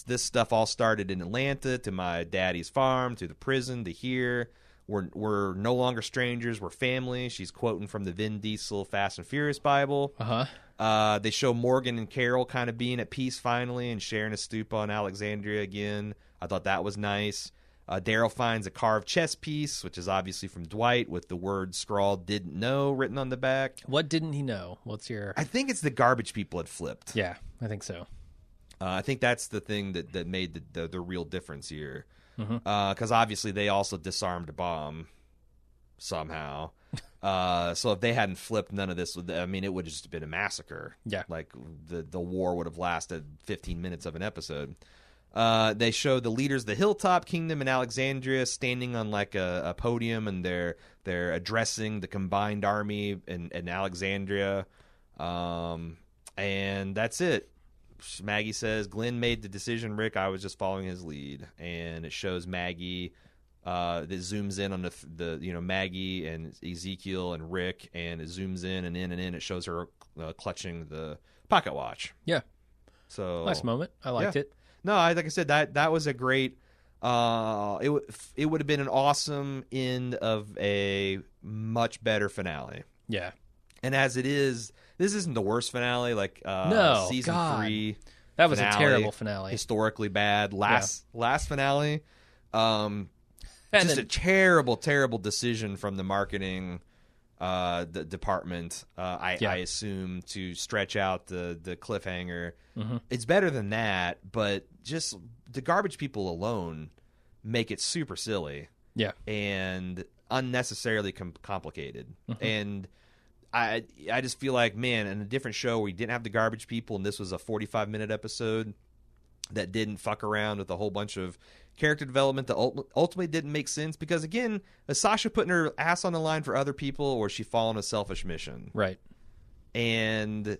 this stuff all started in Atlanta, to my daddy's farm, to the prison, to here. We're no longer strangers. We're family. She's quoting from the Vin Diesel Fast and Furious Bible. They show Morgan and Carol kind of being at peace finally and sharing a stupa on Alexandria again. I thought that was nice. Daryl finds a carved chess piece, which is obviously from Dwight, with the word scrawled "didn't know" written on the back. What didn't he know? I think it's the garbage people had flipped. Yeah, I think so. I think that's the thing that made the real difference here. Because obviously they also disarmed a bomb somehow. So if they hadn't flipped, none of this would, it would have just been a massacre. Yeah. Like the war would have lasted 15 minutes of an episode. They show the leaders of the Hilltop Kingdom in Alexandria standing on like a podium, and they're addressing the combined army in Alexandria. And that's it. Maggie says, Glenn made the decision, Rick. I was just following his lead. And it shows Maggie that zooms in on the Maggie and Ezekiel and Rick, and it zooms in and in and in. It shows her clutching the pocket watch. Yeah. So nice moment. I liked it. No, like I said, that was a great. It would have been an awesome end of a much better finale. Yeah. And as it is, this isn't the worst finale. Like no, season God. 3, that was a terrible finale. Historically bad. Last finale, just a terrible decision from the marketing the department. I assume, to stretch out the cliffhanger. It's better than that, but just the garbage people alone make it super silly. Yeah, and unnecessarily complicated. And I just feel like, man, in a different show where we didn't have the garbage people, and this was a 45-minute episode that didn't fuck around with a whole bunch of character development that ultimately didn't make sense, because, again, is Sasha putting her ass on the line for other people, or is she following a selfish mission? Right. And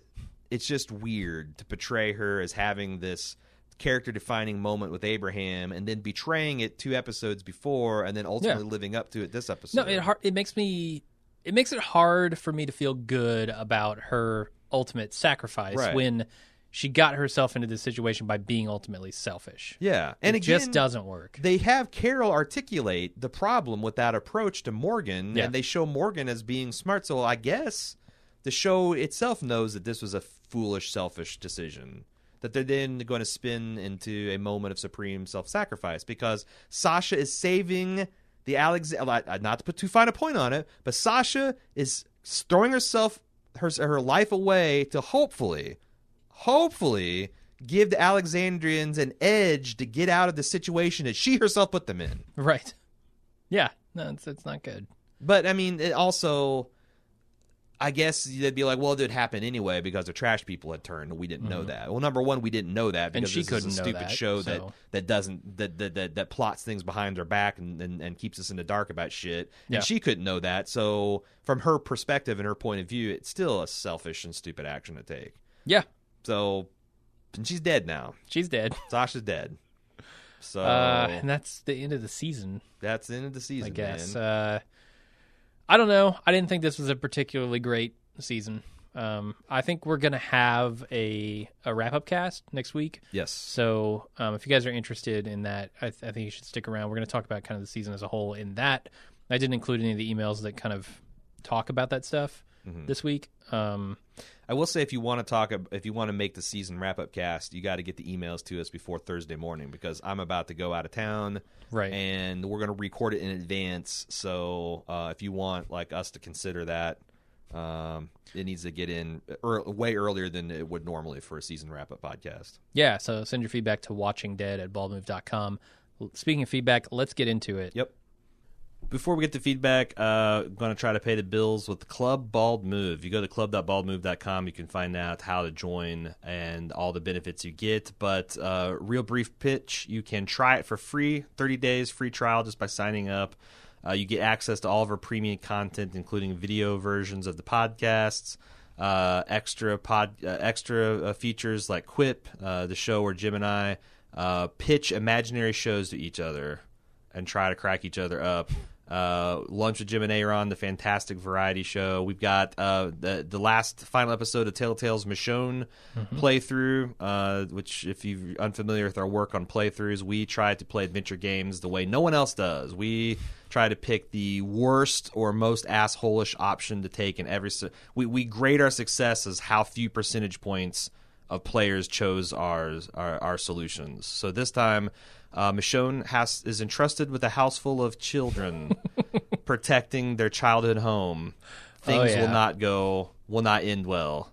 it's just weird to portray her as having this character-defining moment with Abraham and then betraying it 2 episodes before and then ultimately living up to it this episode. No, it makes it hard for me to feel good about her ultimate sacrifice when she got herself into this situation by being ultimately selfish. Yeah. And it just doesn't work. They have Carol articulate the problem with that approach to Morgan, and they show Morgan as being smart. So I guess the show itself knows that this was a foolish, selfish decision that they're then going to spin into a moment of supreme self-sacrifice, because Sasha is saving the not to put too fine a point on it, but Sasha is throwing her life away to hopefully give the Alexandrians an edge to get out of the situation that she herself put them in. Right. Yeah. No, it's not good. But, it also, I guess they'd be like, well, it did happen anyway because the trash people had turned, and we didn't know that. Well, number one, we didn't know that because this is a stupid show that plots things behind our back and keeps us in the dark about shit. And she couldn't know that. So from her perspective and her point of view, it's still a selfish and stupid action to take. Yeah. So, and she's dead now. She's dead. Sasha's dead. So, and that's the end of the season. That's the end of the season, I guess. man. I don't know. I didn't think this was a particularly great season. I think we're going to have a wrap-up cast next week. Yes. So if you guys are interested in that, I think you should stick around. We're going to talk about kind of the season as a whole in that. I didn't include any of the emails that kind of talk about that stuff this week. I will say, if you want to make the season wrap-up cast, you got to get the emails to us before Thursday morning, because I'm about to go out of town, right? And we're going to record it in advance. So if you want us to consider that, it needs to get in way earlier than it would normally for a season wrap-up podcast. Yeah, so send your feedback to watchingdead@baldmove.com. Speaking of feedback, let's get into it. Yep. Before we get to feedback, I'm going to try to pay the bills with Club Bald Move. You go to club.baldmove.com, you can find out how to join and all the benefits you get. But real brief pitch, you can try it for free, 30 days free trial just by signing up. You get access to all of our premium content, including video versions of the podcasts, extra features like Quip, the show where Jim and I pitch imaginary shows to each other and try to crack each other up. Lunch with Jim and Aaron, the fantastic variety show. We've got the last final episode of Telltale's Michonne playthrough, which, if you're unfamiliar with our work on playthroughs, we try to play adventure games the way no one else does. We try to pick the worst or most asshole-ish option to take in every... We grade our success as how few percentage points of players chose our solutions. So this time... Michonne is entrusted with a house full of children protecting their childhood home. Things will not end well.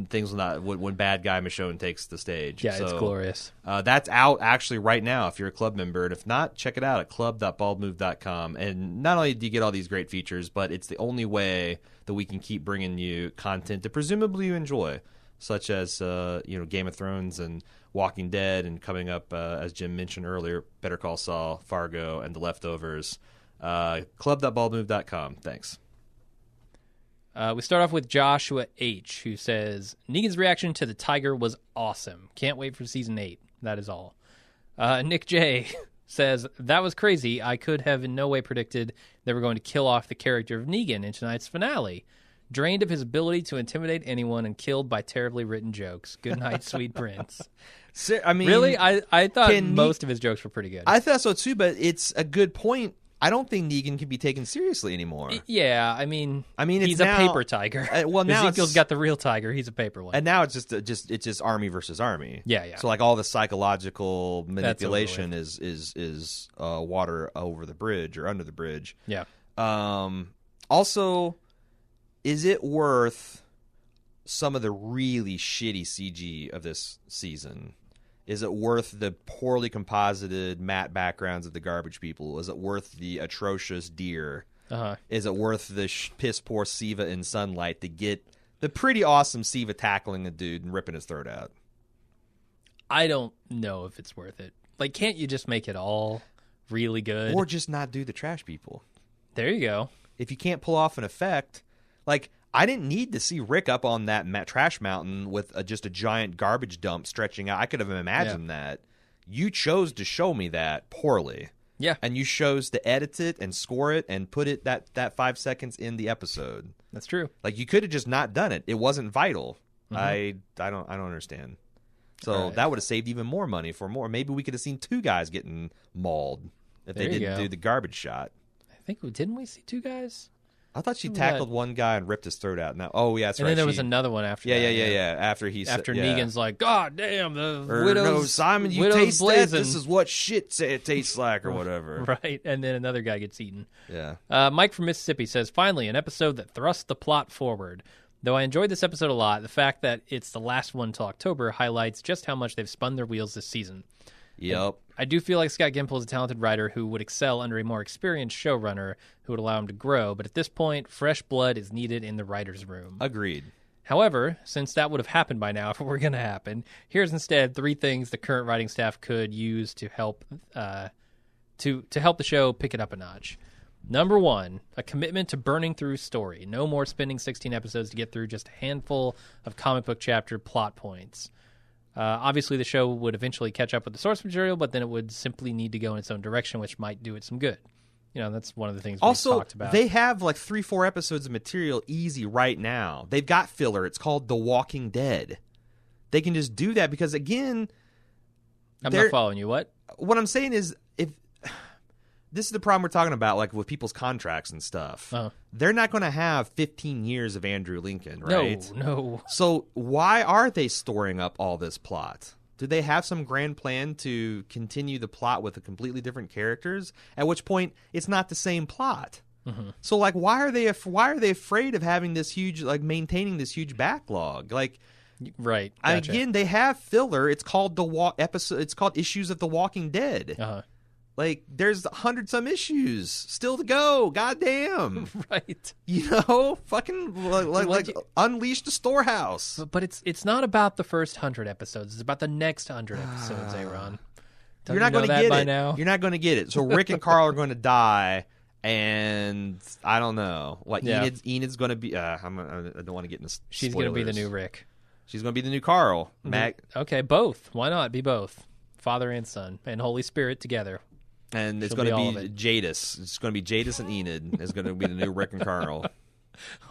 Things will not when bad guy Michonne takes the stage. Yeah, so, it's glorious. That's out actually right now if you're a club member. And if not, check it out at club.baldmove.com. And not only do you get all these great features, but it's the only way that we can keep bringing you content that presumably you enjoy, such as Game of Thrones and Walking Dead, and coming up, as Jim mentioned earlier, Better Call Saul, Fargo, and The Leftovers. Club.baldmove.com. Thanks. We start off with Joshua H., who says, Negan's reaction to the tiger was awesome. Can't wait for season 8. That is all. Nick J. says, that was crazy. I could have in no way predicted they were going to kill off the character of Negan in tonight's finale. Drained of his ability to intimidate anyone and killed by terribly written jokes. Good night, sweet prince. I mean, really? I thought most of his jokes were pretty good. I thought so too, but it's a good point. I don't think Negan can be taken seriously anymore. Yeah, I mean, he's a paper tiger. Well, now Ezekiel's got the real tiger. He's a paper one. And now it's just army versus army. Yeah. So like all the psychological manipulation is water over the bridge or under the bridge. Yeah. Also, is it worth some of the really shitty CG of this season? Is it worth the poorly composited matte backgrounds of the garbage people? Is it worth the atrocious deer? Is it worth the piss poor Siva in sunlight to get the pretty awesome Siva tackling a dude and ripping his throat out? I don't know if it's worth it. Like, can't you just make it all really good? Or just not do the trash people? There you go. If you can't pull off an effect, like... I didn't need to see Rick up on that trash mountain with just a giant garbage dump stretching out. I could have imagined that. You chose to show me that poorly. Yeah. And you chose to edit it and score it and put it that 5 seconds in the episode. That's true. Like, you could have just not done it. It wasn't vital. I don't understand. So that would have saved even more money for more. Maybe we could have seen 2 guys getting mauled if they didn't do the garbage shot. I think didn't we see 2 guys? I thought she tackled one guy and ripped his throat out. Now, that's right. And then there was another one after that. Yeah. After Negan's like, God damn, the widow's... No, Simon, you taste blazing. That? This is what shit tastes like or whatever. Right, and then another guy gets eaten. Yeah. Mike from Mississippi says, finally, an episode that thrust the plot forward. Though I enjoyed this episode a lot, the fact that it's the last one till October highlights just how much they've spun their wheels this season. Yep. I do feel like Scott Gimple is a talented writer who would excel under a more experienced showrunner who would allow him to grow, but at this point, fresh blood is needed in the writer's room. Agreed. However, since that would have happened by now if it were going to happen, here's instead 3 things the current writing staff could use to help to help the show pick it up a notch. Number 1, a commitment to burning through story. No more spending 16 episodes to get through just a handful of comic book chapter plot points. Obviously, the show would eventually catch up with the source material, but then it would simply need to go in its own direction, which might do it some good. That's one of the things we talked about. They have like 3-4 episodes of material easy right now. They've got filler. It's called The Walking Dead. They can just do that because, again... I'm not following you. What? What I'm saying is, if this is the problem we're talking about, like with people's contracts and stuff. They're not going to have 15 years of Andrew Lincoln, right? No. So why are they storing up all this plot? Do they have some grand plan to continue the plot with completely different characters? At which point, it's not the same plot. So, like, why are they afraid of having this huge, like, maintaining this huge backlog? Like, right. Gotcha. Again, they have filler. It's called It's called Issues of the Walking Dead. Like, there's 100-some issues still to go. Goddamn. Right. Fucking like unleash the storehouse. But it's not about the first 100 episodes. It's about the next 100 episodes, Aaron. You're not going to get it now. You're not going to get it. So Rick and Carl are going to die, and I don't know. Like Enid's going to be. I don't want to get into. She's going to be the new Rick. She's going to be the new Carl. Okay, both. Why not be both? Father and Son and Holy Spirit together. And it's going to be Jadis. It's going to be Jadis and Enid is going to be the new Rick and Carl.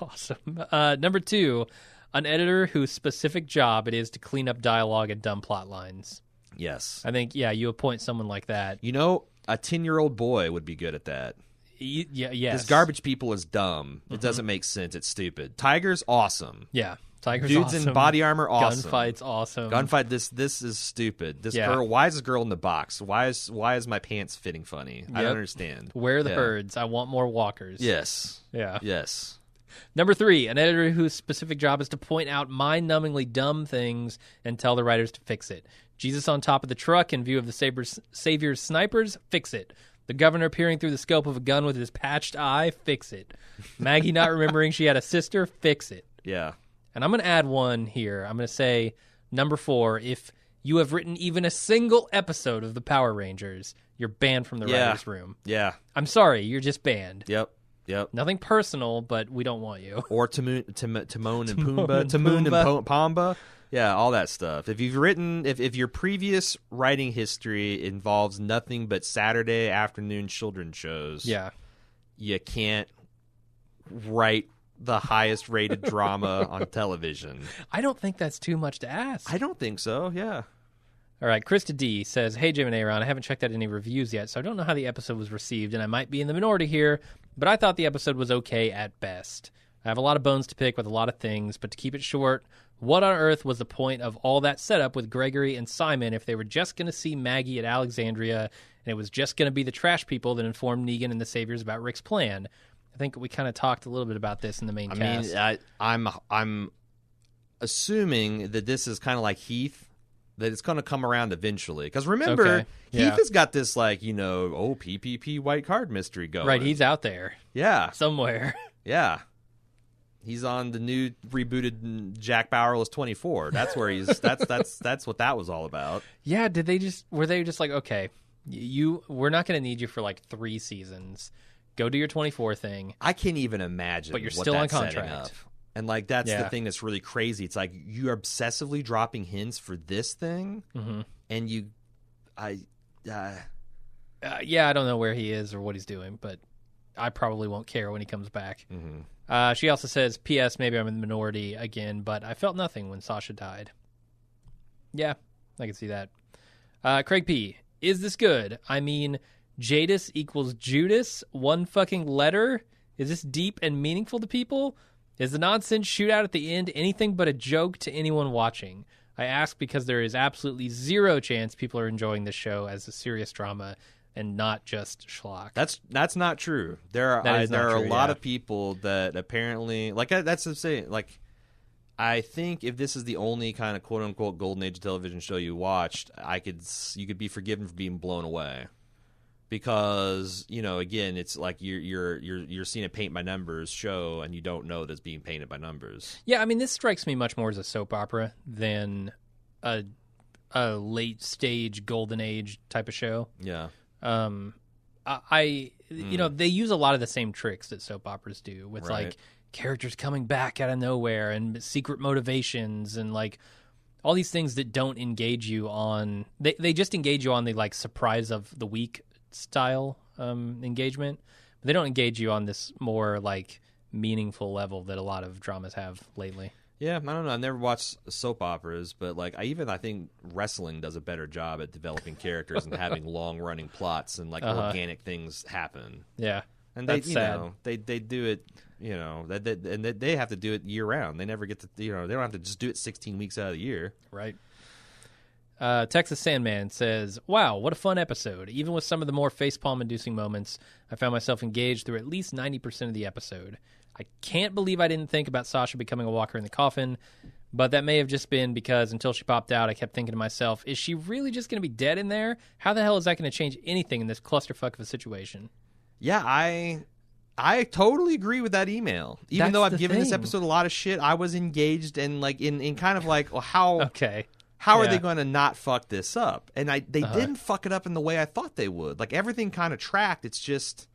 Awesome. Number 2, an editor whose specific job it is to clean up dialogue and dumb plot lines. Yes. I think, you appoint someone like that. You know, a 10-year-old boy would be good at that. Yeah, yes. Because Garbage People is dumb. It doesn't make sense. It's stupid. Tiger's awesome. Yeah. Tiger's Dudes awesome. in body armor, awesome. Gunfight's awesome. Gunfight, this is stupid. This girl, why is this girl in the box? Why is my pants fitting funny? I don't understand. Where are the birds? I want more walkers. Yes. Yeah. Yes. Number 3, an editor whose specific job is to point out mind-numbingly dumb things and tell the writers to fix it. Jesus on top of the truck in view of the Savior's snipers, fix it. The governor peering through the scope of a gun with his patched eye, fix it. Maggie not remembering she had a sister, fix it. Yeah. And I'm going to add one here. I'm going to say, number 4, if you have written even a single episode of the Power Rangers, you're banned from the writer's room. Yeah. I'm sorry, you're just banned. Yep. Nothing personal, but we don't want you. Or Timon and Pumbaa. Timon and Pumbaa. Yeah, all that stuff. If you've written, if your previous writing history involves nothing but Saturday afternoon children's shows, you can't write the highest rated drama on television. I don't think that's too much to ask. I don't think so, yeah. All right, Krista D says, hey, Jim and Aaron, I haven't checked out any reviews yet, so I don't know how the episode was received, and I might be in the minority here, but I thought the episode was okay at best. I have a lot of bones to pick with a lot of things, but to keep it short, what on earth was the point of all that setup with Gregory and Simon if they were just going to see Maggie at Alexandria, and it was just going to be the trash people that informed Negan and the Saviors about Rick's plan? I think we kind of talked a little bit about this in the main cast. I mean, I'm assuming that this is kind of like Heath, that it's going to come around eventually. Because remember, Heath has got this, PPP white card mystery going. Right, he's out there. Yeah. Somewhere. Yeah. He's on the new rebooted Jack Bauerless 24. That's where he's. That's what that was all about. Yeah. Were they just like, okay, we're not going to need you for 3 seasons. Go do your 24 thing. I can't even imagine. But you're still on contract. Up. And that's the thing that's really crazy. It's like you're obsessively dropping hints for this thing, and I don't know where he is or what he's doing, but I probably won't care when he comes back. She also says, P.S. Maybe I'm in the minority again, but I felt nothing when Sasha died. Yeah, I can see that. Craig P. Is this good? I mean, Jadis equals Judas? One fucking letter? Is this deep and meaningful to people? Is the nonsense shootout at the end anything but a joke to anyone watching? I ask because there is absolutely zero chance people are enjoying this show as a serious drama and not just schlock. That's not true. There are a lot of people that apparently that's the same. I think if this is the only kind of quote unquote golden age television show you watched, you could be forgiven for being blown away. Because, again, it's like you're seeing a paint by numbers show and you don't know that's being painted by numbers. Yeah, I mean, this strikes me much more as a soap opera than a late stage golden age type of show. Yeah. They use a lot of the same tricks that soap operas do with characters coming back out of nowhere and secret motivations and all these things that don't engage you on. They just engage you on the surprise of the week style engagement, but they don't engage you on this more meaningful level that a lot of dramas have lately. Yeah, I don't know. I've never watched soap operas, but I think wrestling does a better job at developing characters and having long running plots and organic things happen. Yeah, and they do it. And they have to do it year round. They never get to. They don't have to just do it 16 weeks out of the year. Right. Texas Sandman says, wow, what a fun episode. Even with some of the more facepalm-inducing moments, I found myself engaged through at least 90% of the episode. I can't believe I didn't think about Sasha becoming a walker in the coffin, but that may have just been because until she popped out, I kept thinking to myself, is she really just going to be dead in there? How the hell is that going to change anything in this clusterfuck of a situation? Yeah, I totally agree with that email. Even though I've given this episode a lot of shit, I was engaged and in kind of well, how... Okay. How are they going to not fuck this up? And they didn't fuck it up in the way I thought they would. Everything kind of tracked. It's just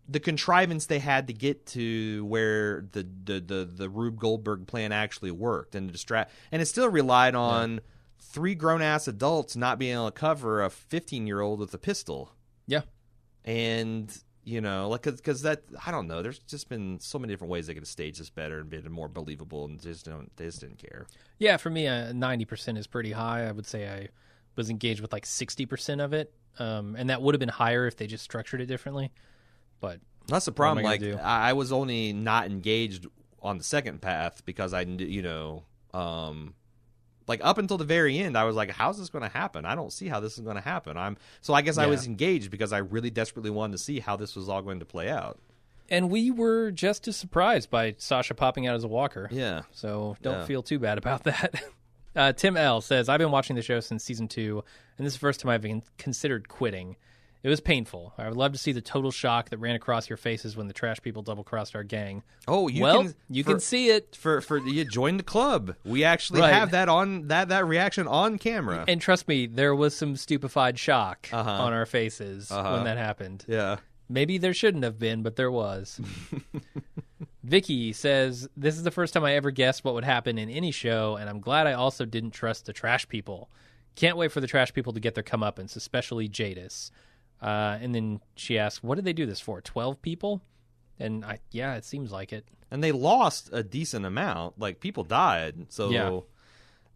the contrivance they had to get to where the Rube Goldberg plan actually worked and and it still relied on 3 grown ass adults not being able to cover a 15-year-old with a pistol. Yeah. And, like, because that, I don't know, there's just been so many different ways they could have staged this better and been more believable, and they just didn't care. Yeah, for me, 90% is pretty high. I would say I was engaged with like 60% of it. And that would have been higher if they just structured it differently. But that's the problem. Like, I was only not engaged on the second path because I knew, like up until the very end, I was like, how's this going to happen? I don't see how this is going to happen. I guess I was engaged because I really desperately wanted to see how this was all going to play out. And we were just as surprised by Sasha popping out as a walker. Yeah. So don't feel too bad about that. Tim L. says, I've been watching the show since season 2, and this is the first time I've considered quitting. It was painful. I would love to see the total shock that ran across your faces when the trash people double-crossed our gang. Oh, you can see it. For you join the club. We actually have that on that reaction on camera. And trust me, there was some stupefied shock on our faces when that happened. Yeah. Maybe there shouldn't have been, but there was. Vicky says, this is the first time I ever guessed what would happen in any show, and I'm glad I also didn't trust the trash people. Can't wait for the trash people to get their comeuppance, especially Jadis. And then she asks, what did they do this for? 12 people? And it seems like it. And they lost a decent amount. Like, people died. So,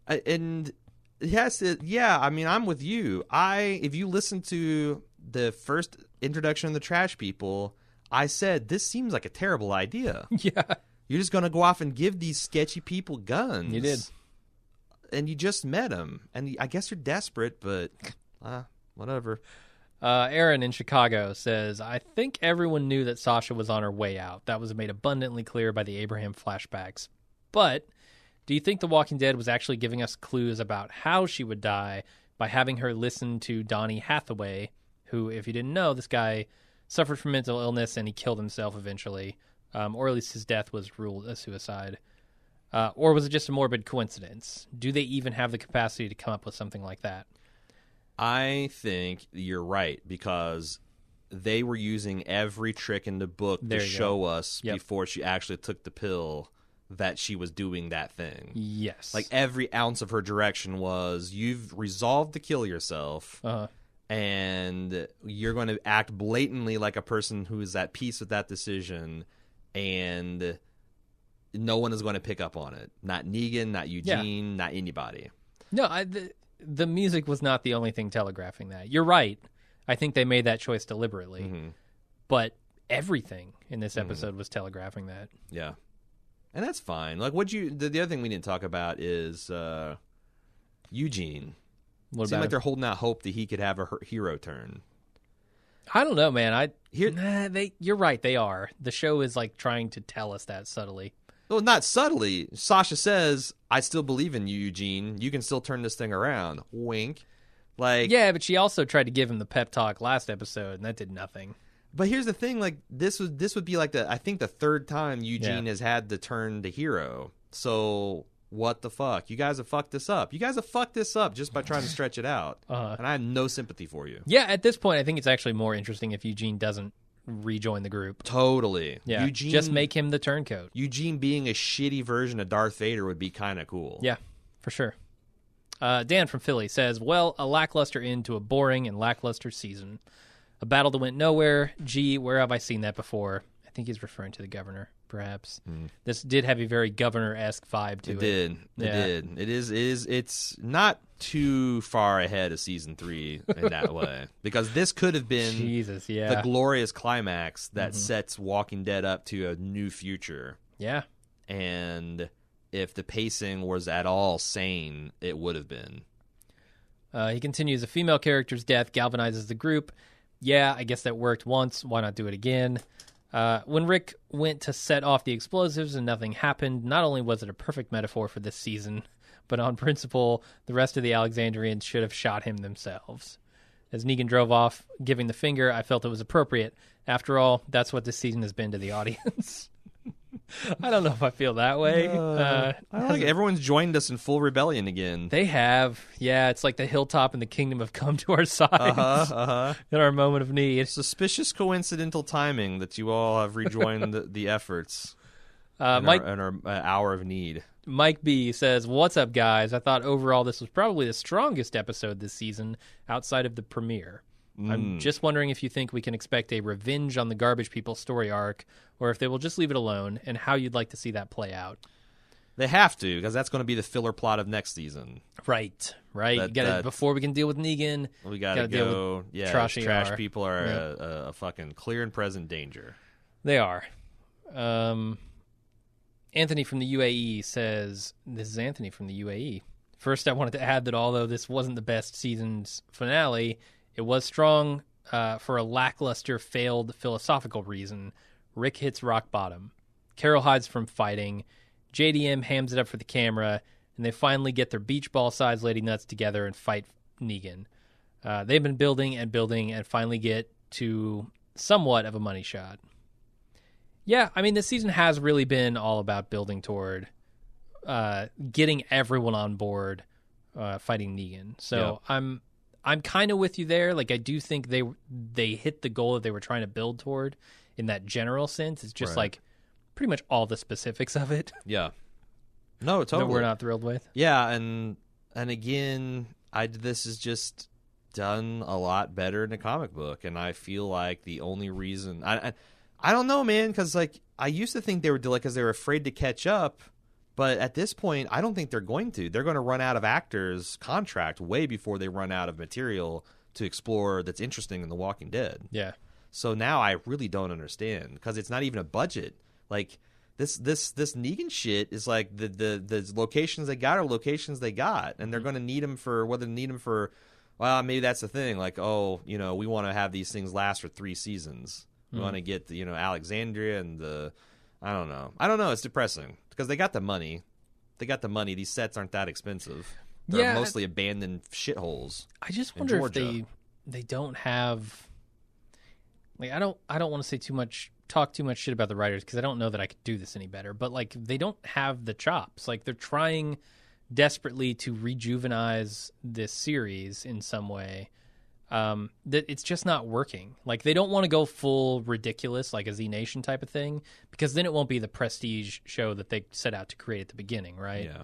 yeah. And yes, I mean, I'm with you. If you listen to the first introduction of the trash people, I said, this seems like a terrible idea. Yeah. You're just going to go off and give these sketchy people guns. You did. And you just met them. And I guess you're desperate, but whatever. Aaron in Chicago says, I think everyone knew that Sasha was on her way out. That was made abundantly clear by the Abraham flashbacks. But do you think The Walking Dead was actually giving us clues about how she would die by having her listen to Donny Hathaway, who, if you didn't know, this guy suffered from mental illness and he killed himself eventually, or at least his death was ruled a suicide. Or was it just a morbid coincidence? Do they even have the capacity to come up with something like that? I think you're right, because they were using every trick in the book to show us before she actually took the pill that she was doing that thing. Yes. Like, every ounce of her direction was, you've resolved to kill yourself, and you're going to act blatantly like a person who is at peace with that decision, and no one is going to pick up on it. Not Negan, not Eugene, not anybody. No, the music was not the only thing telegraphing that. You're right. I think they made that choice deliberately. Mm-hmm. But everything in this episode was telegraphing that. Yeah. And that's fine. Like, the other thing we didn't talk about is Eugene. It seemed like they're holding out hope that he could have a hero turn. I don't know, man. You're right, they are. The show is like trying to tell us that subtly. Well, not subtly. Sasha says, I still believe in you, Eugene. You can still turn this thing around. Wink. Yeah, but she also tried to give him the pep talk last episode, and that did nothing. But here's the thing, like, this would be like I think the third time Eugene has had to turn to hero. So what the fuck? You guys have fucked this up. You guys have fucked this up just by trying to stretch it out. And I have no sympathy for you. Yeah, at this point, I think it's actually more interesting if Eugene doesn't rejoin the group. Totally. Yeah. Just make him the turncoat. Eugene being a shitty version of Darth Vader would be kind of cool. Yeah, for sure. Dan from Philly says, well, a lackluster end to a boring and lackluster season. A battle that went nowhere. Gee, where have I seen that before? I think he's referring to the governor, perhaps. This did have a very governor-esque vibe to it. It did. It is. It's not too far ahead of season 3 in that way, because this could have been the glorious climax that sets Walking Dead up to a new future. Yeah. And if the pacing was at all sane, it would have been. He continues, a female character's death galvanizes the group. Yeah, I guess that worked once. Why not do it again? When Rick went to set off the explosives and nothing happened, not only was it a perfect metaphor for this season, but on principle, the rest of the Alexandrians should have shot him themselves. As Negan drove off, giving the finger, I felt it was appropriate. After all, that's what this season has been to the audience. I don't know if I feel that way. I think everyone's joined us in full rebellion again. They have. Yeah, it's like the hilltop and the kingdom have come to our side in our moment of need. Suspicious coincidental timing that you all have rejoined the efforts in our hour of need. Mike B says, what's up, guys? I thought overall this was probably the strongest episode this season outside of the premiere. I'm just wondering if you think we can expect a revenge on the garbage people story arc, or if they will just leave it alone, and how you'd like to see that play out. They have to, because that's going to be the filler plot of next season. Right. Before we can deal with Negan, we got to go. Trash people are a fucking clear and present danger. They are. Anthony from the UAE says, this is Anthony from the UAE. First, I wanted to add that although this wasn't the best season's finale, it was strong for a lackluster, failed philosophical reason. Rick hits rock bottom. Carol hides from fighting. JDM hams it up for the camera, and they finally get their beach ball-sized lady nuts together and fight Negan. They've been building and finally get to somewhat of a money shot. Yeah, I mean, this season has really been all about building toward getting everyone on board fighting Negan. So yeah. I'm kind of with you there. Like, I do think they hit the goal that they were trying to build toward in that general sense. It's just like pretty much all the specifics of it. Yeah. No, totally. That we're not thrilled with. Yeah, and again, this is just done a lot better in the comic book, and I feel like the only reason I don't know, man, because like I used to think they were delayed because they were afraid to catch up, but at this point, I don't think they're going to. They're going to run out of actors' contract way before they run out of material to explore that's interesting in The Walking Dead. Yeah. So now I really don't understand because it's not even a budget. Like this Negan shit is like the locations they got are locations they got, and they're going to need them for whether they need them for. Well, maybe that's the thing. Like, we want to have these things last for 3 seasons. We want to get the Alexandria and the I don't know. It's depressing because they got the money. These sets aren't that expensive. They're mostly abandoned shitholes. I just wonder if they don't have. Like, I don't want to talk too much shit about the writers because I don't know that I could do this any better. But like, they don't have the chops. Like, they're trying desperately to rejuvenize this series in some way. That it's just not working. Like, they don't want to go full ridiculous, like a Z Nation type of thing, because then it won't be the prestige show that they set out to create at the beginning, right? Yeah.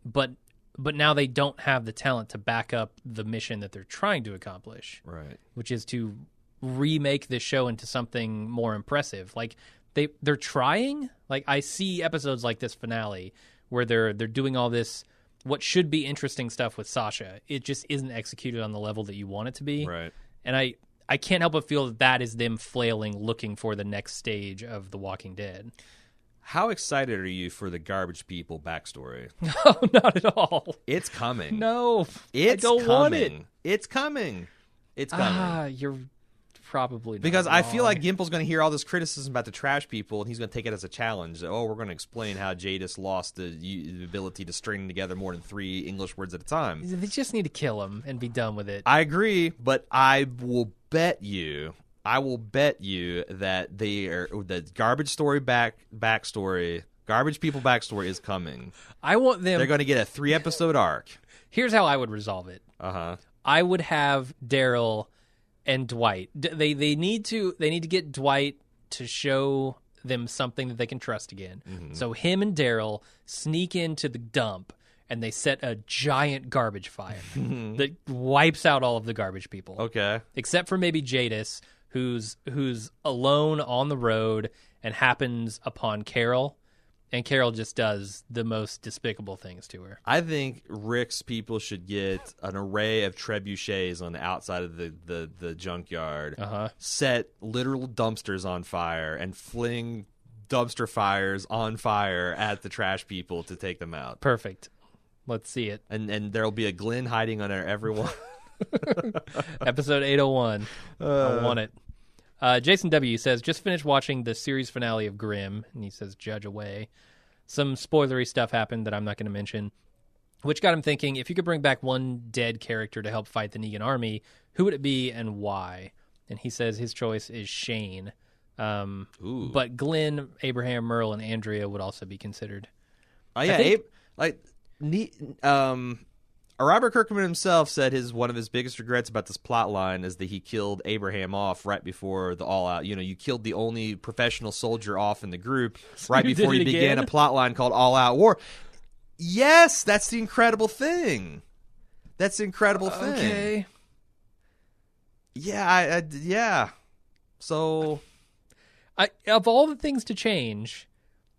But now they don't have the talent to back up the mission that they're trying to accomplish, right? Which is to remake this show into something more impressive. Like, they're trying. Like, I see episodes like this finale where they're doing all this. What should be interesting stuff with Sasha, it just isn't executed on the level that you want it to be. Right. And I can't help but feel that is them flailing, looking for the next stage of The Walking Dead. How excited are you for the garbage people backstory? No, not at all. It's coming. No, I don't want it. It's coming. It's coming. You're probably not because wrong. I feel like Gimple's going to hear all this criticism about the trash people, and he's going to take it as a challenge. We're going to explain how Jadis lost the ability to string together more than 3 English words at a time. They just need to kill him and be done with it. I agree, but I will bet you that the garbage story backstory, garbage people backstory is coming. I want them. They're going to get a 3-episode arc. Here's how I would resolve it. I would have Daryl and Dwight. They need to get Dwight to show them something that they can trust again. Mm-hmm. So him and Daryl sneak into the dump and they set a giant garbage fire that wipes out all of the garbage people. Okay. Except for maybe Jadis, who's alone on the road and happens upon Carol. And Carol just does the most despicable things to her. I think Rick's people should get an array of trebuchets on the outside of the junkyard, set literal dumpsters on fire, and fling dumpster fires on fire at the trash people to take them out. Perfect. Let's see it. And there'll be a Glenn hiding under everyone. Episode 801. I want it. Jason W. says, just finished watching the series finale of Grimm, and he says, judge away. Some spoilery stuff happened that I'm not going to mention, which got him thinking, if you could bring back one dead character to help fight the Negan army, who would it be and why? And he says his choice is Shane. But Glenn, Abraham, Merle, and Andrea would also be considered. Robert Kirkman himself said one of his biggest regrets about this plot line is that he killed Abraham off right before the All Out. You killed the only professional soldier off in the group right before you began a plot line called All Out War. Yes, that's the incredible thing. Okay. Yeah. So, of all the things to change,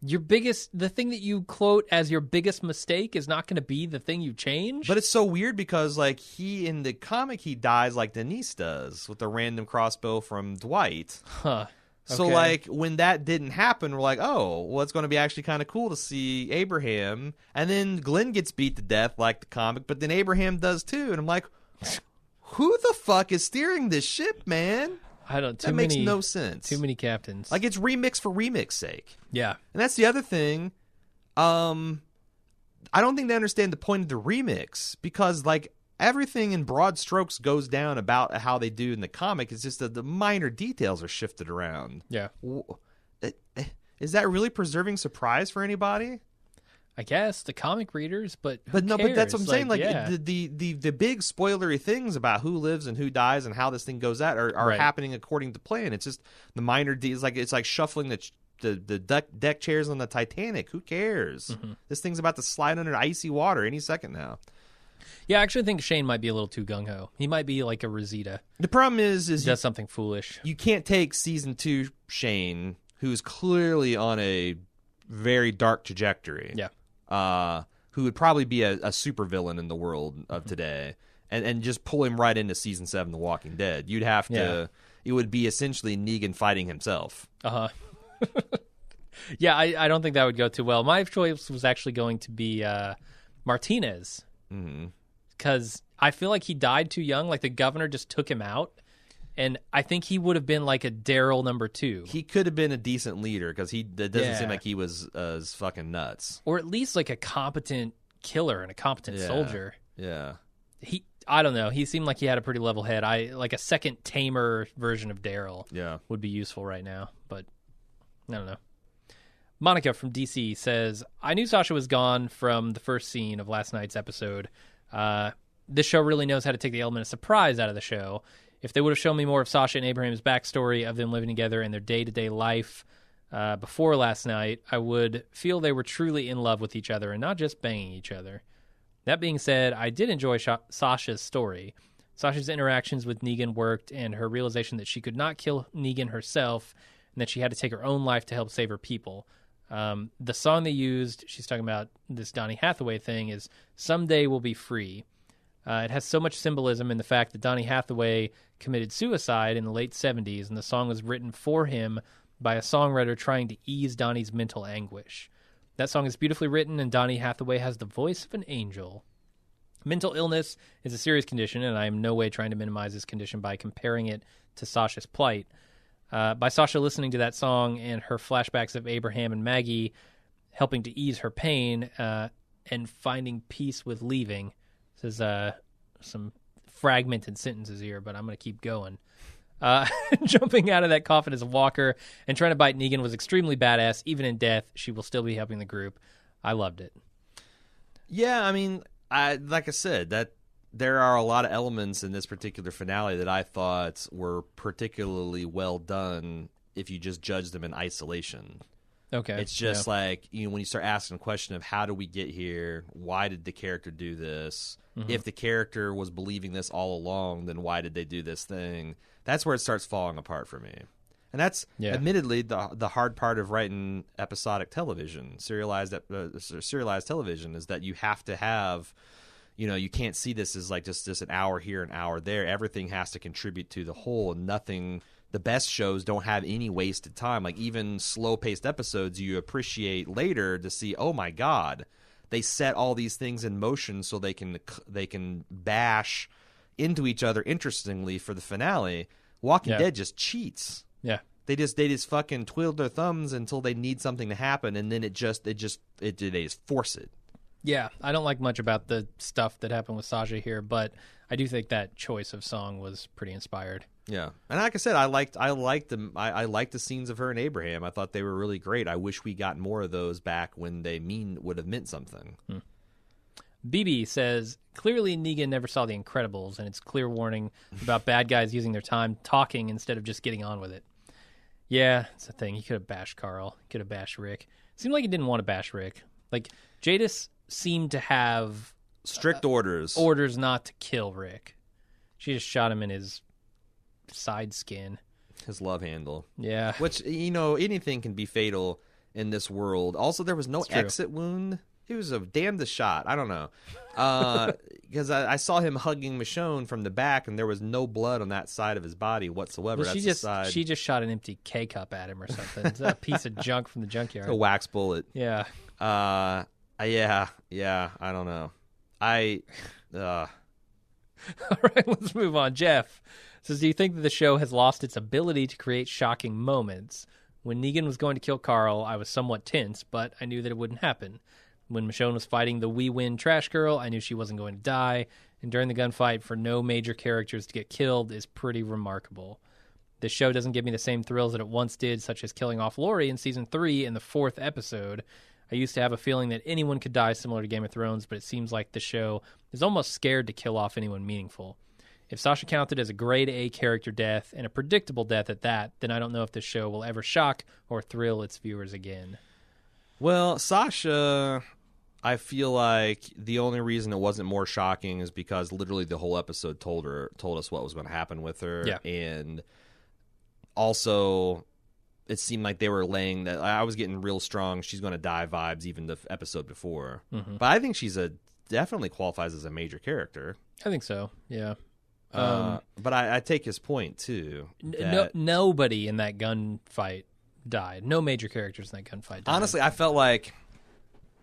the thing that you quote as your biggest mistake is not going to be the thing you change. But it's so weird because, like, in the comic, he dies like Denise does with the random crossbow from Dwight. Huh. Okay. So, like, when that didn't happen, we're like, oh, well, it's going to be actually kind of cool to see Abraham. And then Glenn gets beat to death like the comic, but then Abraham does too. And I'm like, who the fuck is steering this ship, man? I don't. That makes no sense. Too many captains. Like, it's remix for remix sake. Yeah. And that's the other thing. I don't think they understand the point of the remix because, like, everything in broad strokes goes down about how they do in the comic. It's just that the minor details are shifted around. Yeah. Is that really preserving surprise for anybody? I guess the comic readers, but no, but that's what I'm saying. Like, the big spoilery things about who lives and who dies and how this thing goes out are happening according to plan. It's just the minor details. Like, it's like shuffling the deck chairs on the Titanic. Who cares? Mm-hmm. This thing's about to slide under icy water any second now. Yeah, I actually think Shane might be a little too gung-ho. He might be like a Rosita. The problem is he does something foolish. You can't take season 2 Shane, who's clearly on a very dark trajectory. Yeah. Who would probably be a supervillain in the world of today, and just pull him right into season 7 The Walking Dead. You'd have to. It would be essentially Negan fighting himself. Yeah, I don't think that would go too well. My choice was actually going to be Martinez. Because I feel like he died too young. Like, the governor just took him out. And I think he would have been like a Daryl number 2. He could have been a decent leader because it doesn't seem like he was as fucking nuts. Or at least like a competent killer and a competent soldier. Yeah. I don't know. He seemed like he had a pretty level head. Like a second tamer version of Daryl would be useful right now. But I don't know. Monica from DC says, I knew Sasha was gone from the first scene of last night's episode. This show really knows how to take the element of surprise out of the show. If they would have shown me more of Sasha and Abraham's backstory of them living together and their day-to-day life before last night, I would feel they were truly in love with each other and not just banging each other. That being said, I did enjoy Sasha's story. Sasha's interactions with Negan worked, and her realization that she could not kill Negan herself and that she had to take her own life to help save her people. The song they used, she's talking about this Donny Hathaway thing, is Someday We'll Be Free. It has so much symbolism in the fact that Donny Hathaway committed suicide in the late 70s, and the song was written for him by a songwriter trying to ease Donny's mental anguish. That song is beautifully written, and Donny Hathaway has the voice of an angel. Mental illness is a serious condition, and I am no way trying to minimize this condition by comparing it to Sasha's plight. By Sasha listening to that song and her flashbacks of Abraham and Maggie helping to ease her pain and finding peace with leaving. This is some fragmented sentences here, but I'm going to keep going. Jumping out of that coffin as a walker and trying to bite Negan was extremely badass. Even in death, she will still be helping the group. I loved it. Yeah, I mean, like I said, that there are a lot of elements in this particular finale that I thought were particularly well done if you just judge them in isolation. Okay. It's just like, when you start asking a question of how do we get here? Why did the character do this? Mm-hmm. If the character was believing this all along, then why did they do this thing? That's where it starts falling apart for me. And that's admittedly the hard part of writing episodic television, serialized television, is that you have to have, you can't see this as like just an hour here, an hour there. Everything has to contribute to the whole, and nothing. The best shows don't have any wasted time. Like, even slow-paced episodes you appreciate later to see, oh my God, they set all these things in motion so they can bash into each other interestingly for the finale. Walking Dead just cheats. Yeah. They just fucking twiddle their thumbs until they need something to happen, and then they just force it. Yeah, I don't like much about the stuff that happened with Sasha here, but I do think that choice of song was pretty inspired. Yeah, and like I said, I liked the scenes of her and Abraham. I thought they were really great. I wish we got more of those back when they would have meant something. BB says, clearly Negan never saw The Incredibles, and it's clear warning about bad guys using their time talking instead of just getting on with it. Yeah, it's a thing. He could have bashed Carl. He could have bashed Rick. Seemed like he didn't want to bash Rick. Like, Jadis seemed to have strict orders not to kill Rick. She just shot him in his side skin. His love handle. Yeah. Which, anything can be fatal in this world. Also, there was no exit wound. He was a damnedest shot. I don't know. Because I saw him hugging Michonne from the back, and there was no blood on that side of his body whatsoever. Well, she just shot an empty K-cup at him or something. It's a piece of junk from the junkyard. A wax bullet. Yeah. Yeah. I don't know. All right, let's move on. Jeff says, do you think that the show has lost its ability to create shocking moments? When Negan was going to kill Carl, I was somewhat tense, but I knew that it wouldn't happen. When Michonne was fighting the We Win trash girl, I knew she wasn't going to die. And during the gunfight, for no major characters to get killed is pretty remarkable. This show doesn't give me the same thrills that it once did, such as killing off Lori in Season 3 in the 4th episode. I used to have a feeling that anyone could die similar to Game of Thrones, but it seems like the show is almost scared to kill off anyone meaningful. If Sasha counted as a grade A character death, and a predictable death at that, then I don't know if this show will ever shock or thrill its viewers again. Well, Sasha, I feel like the only reason it wasn't more shocking is because literally the whole episode told us what was going to happen with her. Yeah. And also, it seemed like they were laying that. I was getting real strong she's going to die vibes even the episode before. Mm-hmm. But I think she's definitely qualifies as a major character. I think so, yeah. But I take his point, too. Nobody in that gunfight died. No major characters in that gunfight died. Honestly, I felt like...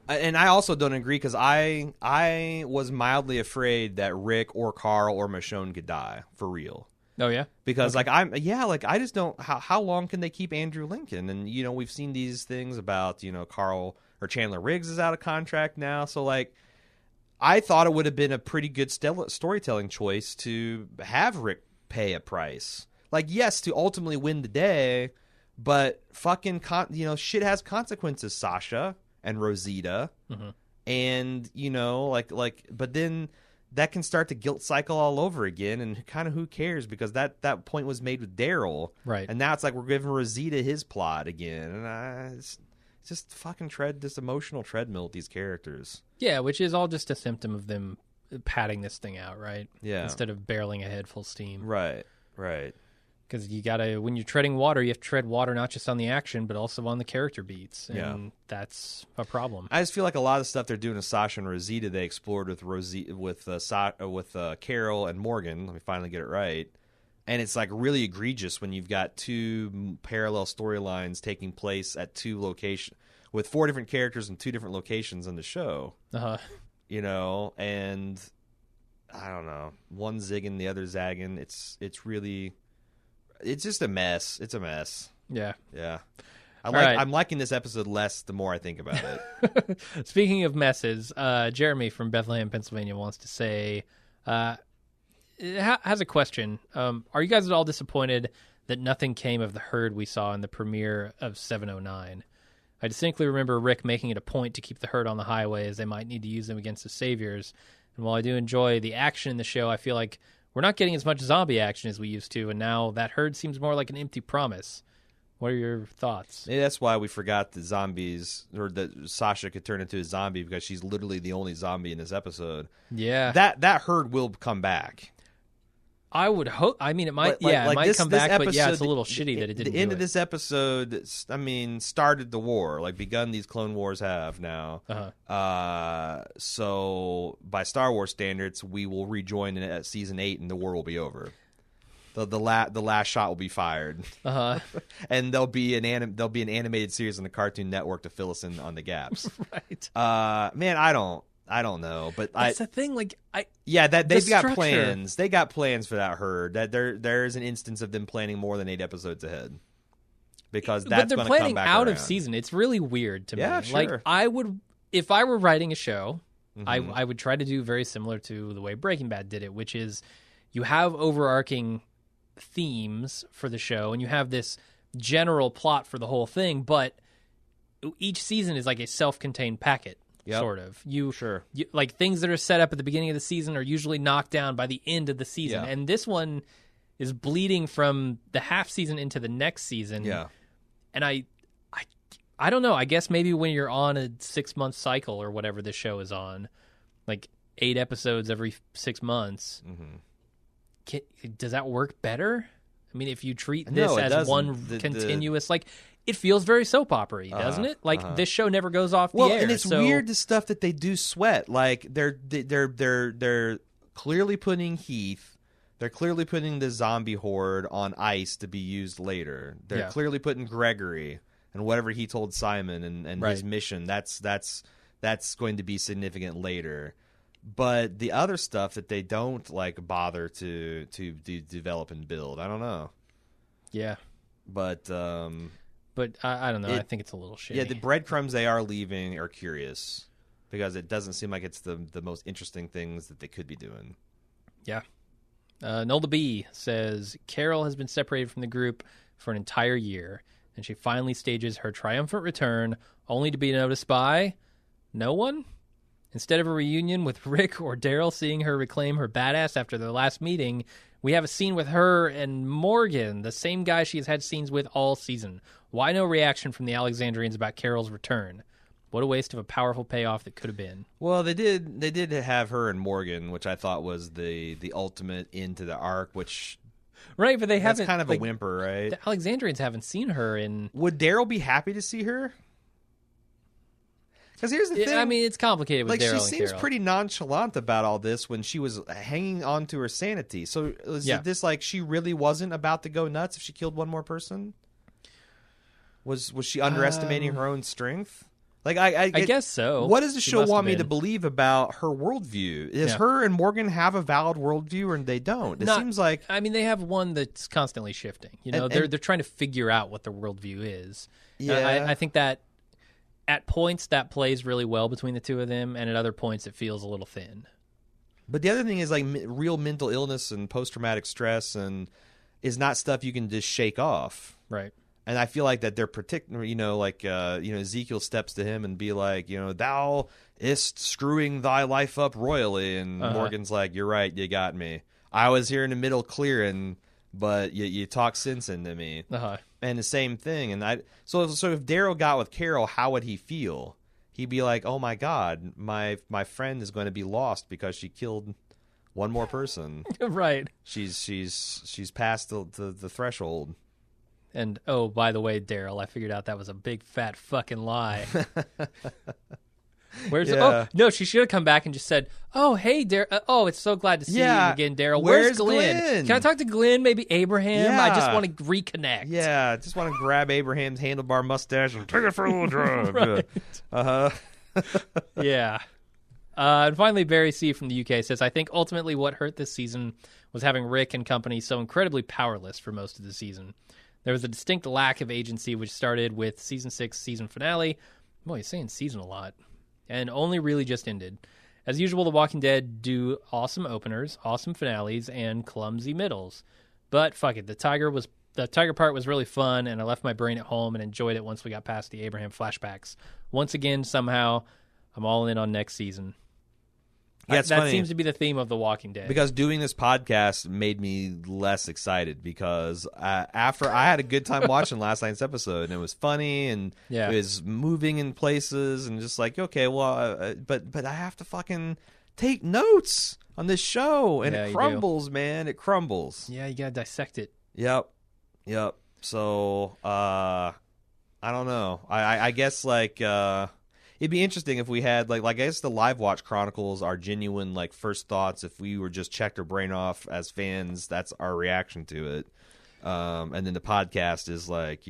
And I also don't agree because I was mildly afraid that Rick or Carl or Michonne could die for real. Oh yeah, because I just don't. How long can they keep Andrew Lincoln? And we've seen these things about Carl or Chandler Riggs is out of contract now. So I thought it would have been a pretty good storytelling choice to have Rick pay a price. Yes, to ultimately win the day, but fucking shit has consequences, Sasha and Rosita, mm-hmm. and but then that can start the guilt cycle all over again, and kind of who cares, because that point was made with Daryl, right? And now it's like we're giving Rosita his plot again, and it's just fucking this emotional treadmill with these characters. Yeah, which is all just a symptom of them padding this thing out, right? Yeah, instead of barreling ahead full steam. Right. Because when you're treading water, you have to tread water not just on the action, but also on the character beats. And that's a problem. I just feel like a lot of stuff they're doing with Sasha and Rosita, they explored with Carol and Morgan. Let me finally get it right. And it's really egregious when you've got two parallel storylines taking place at two locations with 4 different characters in 2 different locations in the show. Uh-huh. And I don't know, one zigging, the other zagging. It's just a mess. It's a mess. Yeah. I'm liking this episode less the more I think about it. Speaking of messes, Jeremy from Bethlehem, Pennsylvania wants to say, has a question. Are you guys at all disappointed that nothing came of the herd we saw in the premiere of 709? I distinctly remember Rick making it a point to keep the herd on the highway, as they might need to use them against the saviors. And while I do enjoy the action in the show, I feel like we're not getting as much zombie action as we used to, and now that herd seems more like an empty promise. What are your thoughts? Yeah, that's why we forgot that zombies, or that Sasha could turn into a zombie, because she's literally the only zombie in this episode. Yeah. That herd will come back. I would hope. I mean, it might. It might come back. Episode, but yeah, it's a little shitty that it didn't. The end of this episode, started the war. Begun these Clone Wars have now. Uh-huh. So by Star Wars standards, we will rejoin at season 8, and the war will be over. The last shot will be fired. Uh-huh. And there'll be an animated series on the Cartoon Network to fill us in on the gaps. Right. Man, I don't know, but that's the thing. They've got plans. They got plans for that herd. That there's an instance of them planning more than 8 episodes ahead, because that's going to come back planning out around. Of season. It's really weird to me. Sure. I would, if I were writing a show, mm-hmm. I would try to do very similar to the way Breaking Bad did it, which is you have overarching themes for the show, and you have this general plot for the whole thing, but each season is like a self-contained packet. Yep. Sort of. You things that are set up at the beginning of the season are usually knocked down by the end of the season. Yeah. And this one is bleeding from the half season into the next season. Yeah. And I don't know. I guess maybe when you're on a 6-month cycle or whatever this show is on, 8 episodes every 6 months, mm-hmm. does that work better? I mean, if you treat this as one continuous, like, it feels very soap opera-y, doesn't it? Like, this show never goes off the air. And it's weird, the stuff that they do sweat. Like, they're clearly putting Heath, they're clearly putting the zombie horde on ice to be used later. They're clearly putting Gregory and whatever he told Simon and his mission. That's going to be significant later. But the other stuff that they don't like bother to develop and build, I don't know. Yeah, but I don't know. I think it's a little shitty. Yeah, the breadcrumbs they are leaving are curious because it doesn't seem like it's the most interesting things that they could be doing. Yeah. Nola B says Carol has been separated from the group for an entire year, and she finally stages her triumphant return, only to be noticed by no one. Instead of a reunion with Rick or Daryl seeing her reclaim her badass after their last meeting, we have a scene with her and Morgan, the same guy she has had scenes with all season. Why no reaction from the Alexandrians about Carol's return? What a waste of a powerful payoff that could have been. Well, they did have her and Morgan, which I thought was the ultimate into the arc, which... Right, but they haven't... That's kind of a whimper, right? The Alexandrians haven't seen her in... Would Daryl be happy to see her? Because here's the thing. I mean, it's complicated with Daryl and Carol. She seems pretty nonchalant about all this when she was hanging on to her sanity. So is this like she really wasn't about to go nuts if she killed one more person? Was she underestimating her own strength? Like I guess so. What does the show want me to believe about her worldview? Does her and Morgan have a valid worldview, or they don't? It seems like I mean they have one that's constantly shifting. You know, they're trying to figure out what their worldview is. Yeah, I think that at points that plays really well between the two of them, and at other points it feels a little thin. But the other thing is like real mental illness and post-traumatic stress and is not stuff you can just shake off. Right. And I feel like that they're particular, Ezekiel steps to him and be like, thou ist screwing thy life up royally. And Morgan's like, you're right, you got me. I was here in the middle clearing, but you talk sense into me. And the same thing. And so if Daryl got with Carol, how would he feel? He'd be like, oh my God, my friend is going to be lost because she killed one more person. Right. She's past the threshold. And, oh, by the way, Daryl, I figured out that was a big, fat fucking lie. Oh, no, she should have come back and just said, oh, hey, Daryl. It's so glad to see you again, Daryl. Where's Glenn? Can I talk to Glenn, maybe Abraham? I just want to reconnect. Yeah, I just want to grab Abraham's handlebar mustache and take it for a little drive. Right. Yeah. And finally, Barry C. from the UK says, I think ultimately what hurt this season was having Rick and company so incredibly powerless for most of the season. There was a distinct lack of agency, which started with Season 6 season finale. Boy, he's saying season a lot. And only really just ended. As usual, The Walking Dead do awesome openers, awesome finales, and clumsy middles. But fuck it, the tiger part was really fun, and I left my brain at home and enjoyed it once we got past the Abraham flashbacks. Once again, somehow, I'm all in on next season. Yeah, that funny. Seems to be the theme of The Walking Dead. Because doing this podcast made me less excited because after I had a good time watching last night's episode, and it was funny and it was moving in places and just like, okay, well, but I have to fucking take notes on this show, and it crumbles, man. It crumbles. Yeah, you gotta dissect it. Yep. So, I don't know. I guess like... it'd be interesting if we had like I guess the Live Watch chronicles our genuine like first thoughts. If we were just checked our brain off as fans, that's our reaction to it. And then the podcast is like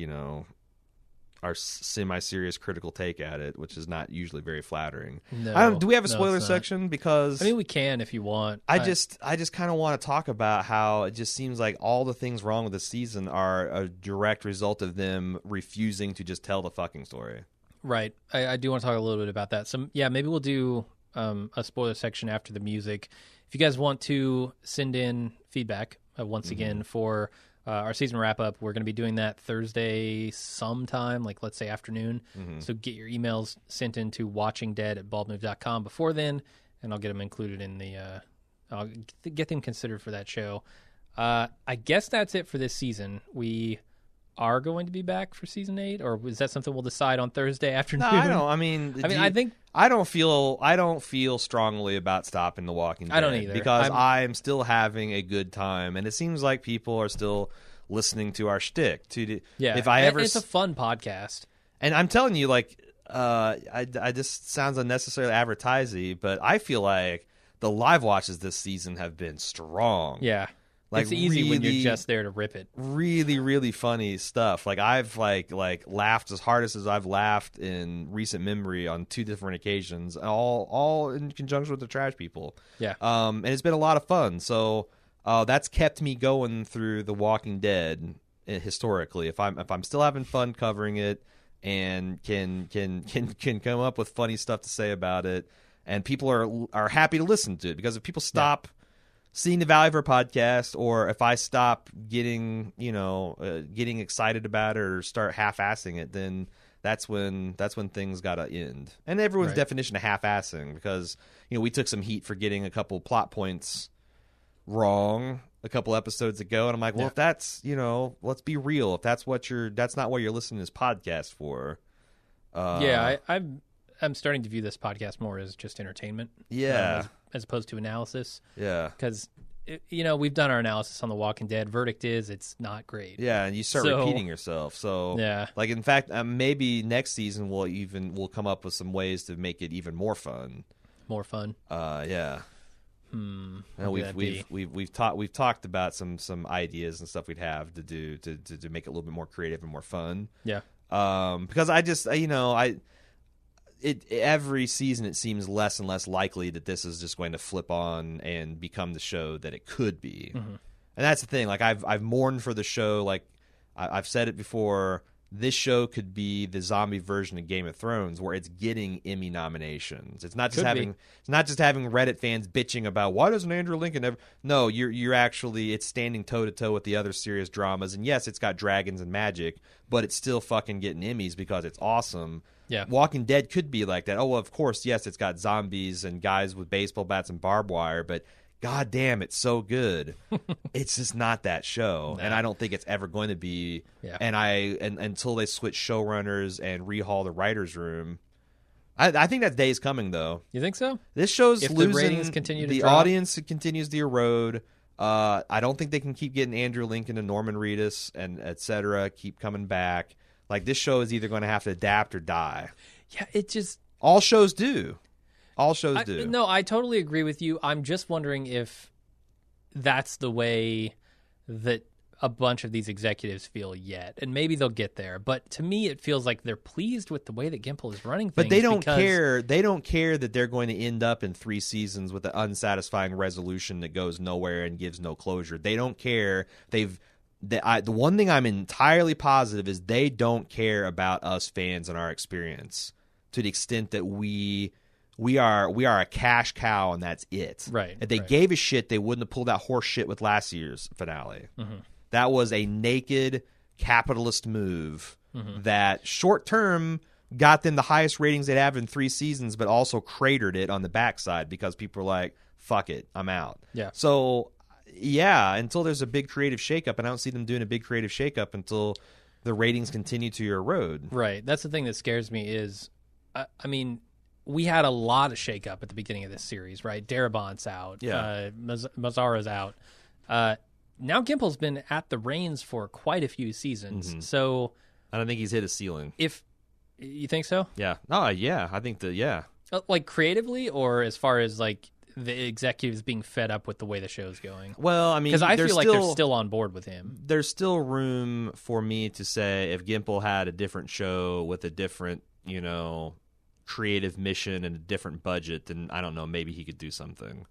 our semi-serious critical take at it, which is not usually very flattering. No, do we have a spoiler section? Because I mean, we can if you want. I just kind of want to talk about how it just seems like all the things wrong with the season are a direct result of them refusing to just tell the fucking story. Right. I do want to talk a little bit about that. So, yeah, maybe we'll do a spoiler section after the music. If you guys want to send in feedback, once again, for our season wrap-up, we're going to be doing that Thursday sometime, like let's say afternoon. So get your emails sent in to watchingdead@baldmove.com before then, and I'll get them included in the I'll get them considered for that show. I guess that's it for this season. We are going to be back for season 8, or is that something we'll decide on Thursday afternoon? No, I don't. I think I don't feel strongly about stopping The Walking Dead. I don't either because I'm still having a good time, and it seems like people are still listening to our shtick. It's a fun podcast. And I'm telling you, like, I just sounds unnecessarily advertising, but I feel like the live watches this season have been strong. Yeah. Like, it's easy when you're just there to rip it. Really, really funny stuff. Like, I've like laughed as hard as I've laughed in recent memory on 2 different occasions, all in conjunction with the Trash People. Yeah. And it's been a lot of fun. So that's kept me going through The Walking Dead historically. If I'm still having fun covering it and can come up with funny stuff to say about it, and people are happy to listen to it, because if people stop seeing the value of our podcast, or if I stop getting excited about it or start half-assing it, then that's when things gotta end. And everyone's definition of half-assing, because we took some heat for getting a couple plot points wrong a couple episodes ago, and I'm like, well, if that's let's be real. If that's not what you're listening to this podcast for. I'm starting to view this podcast more as just entertainment. Yeah. As opposed to analysis. Yeah. Because, we've done our analysis on The Walking Dead. Verdict is it's not great. Yeah, and you start repeating yourself. So, like, in fact, maybe next season we'll come up with some ways to make it even more fun. More fun? Yeah. We've talked about some ideas and stuff we'd have to do to make it a little bit more creative and more fun. Yeah. Because every season it seems less and less likely that this is just going to flip on and become the show that it could be. Mm-hmm. And that's the thing. Like, I've mourned for the show. Like, I've said it before. This show could be the zombie version of Game of Thrones, where it's getting Emmy nominations. It's not just having Reddit fans bitching about why doesn't Andrew Lincoln ever. No, you're actually, it's standing toe to toe with the other serious dramas. And yes, it's got dragons and magic, but it's still fucking getting Emmys because it's awesome. Yeah. Walking Dead could be like that. Oh, well, of course, yes, it's got zombies and guys with baseball bats and barbed wire, but God damn, it's so good. It's just not that show, and I don't think it's ever going to be. Yeah. And until they switch showrunners and rehaul the writers' room, I think that day is coming. Though, you think so? This show's if losing. The ratings continue to the drop? Audience continues to erode. I don't think they can keep getting Andrew Lincoln and Norman Reedus and etc. keep coming back. Like, this show is either going to have to adapt or die. Yeah, it just all shows do. All shows do. No, I totally agree with you. I'm just wondering if that's the way that a bunch of these executives feel yet. And maybe they'll get there. But to me, it feels like they're pleased with the way that Gimple is running things. But they don't care. They don't care that they're going to end up in 3 seasons with an unsatisfying resolution that goes nowhere and gives no closure. They don't care. The one thing I'm entirely positive is they don't care about us fans and our experience to the extent that we are a cash cow, and that's it. Right. If they gave a shit, they wouldn't have pulled that horse shit with last year's finale. Mm-hmm. That was a naked capitalist move that short term got them the highest ratings they'd have in 3 seasons, but also cratered it on the backside because people were like, fuck it, I'm out. Yeah. So, yeah, until there's a big creative shakeup, and I don't see them doing a big creative shakeup until the ratings continue to erode. Right. That's the thing that scares me is, I mean, we had a lot of shakeup at the beginning of this series, right? Darabont's out. Yeah. Mazzara's out. Now Gimple's been at the reins for quite a few seasons. Mm-hmm. So I don't think he's hit a ceiling. If you think so? Yeah. Oh, yeah. I think that, yeah. Like, creatively, or as far as, like, the executives being fed up with the way the show's going? Well, I mean, because I feel like they're still on board with him. There's still room for me to say if Gimple had a different show with a different, creative mission and a different budget, then I don't know, maybe he could do something.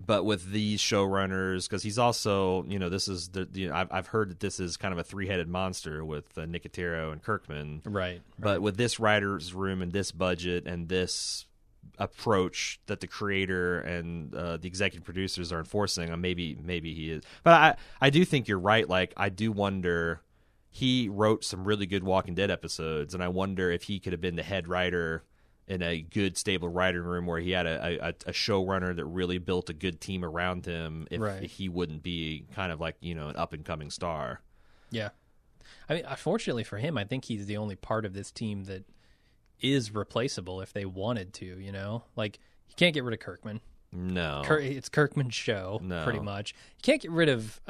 But with these showrunners, because he's also, this is I've heard that this is kind of a 3-headed monster with Nicotero and Kirkman, right? But with this writer's room and this budget and this approach that the creator and the executive producers are enforcing, maybe he is. But I do think you're right. Like, I do wonder. He wrote some really good Walking Dead episodes, and I wonder if he could have been the head writer in a good, stable writing room where he had a showrunner that really built a good team around him, if he wouldn't be kind of like, an up-and-coming star. Yeah. I mean, unfortunately for him, I think he's the only part of this team that is replaceable if they wanted to, Like, you can't get rid of Kirkman. No. It's Kirkman's show, pretty much. You can't get rid of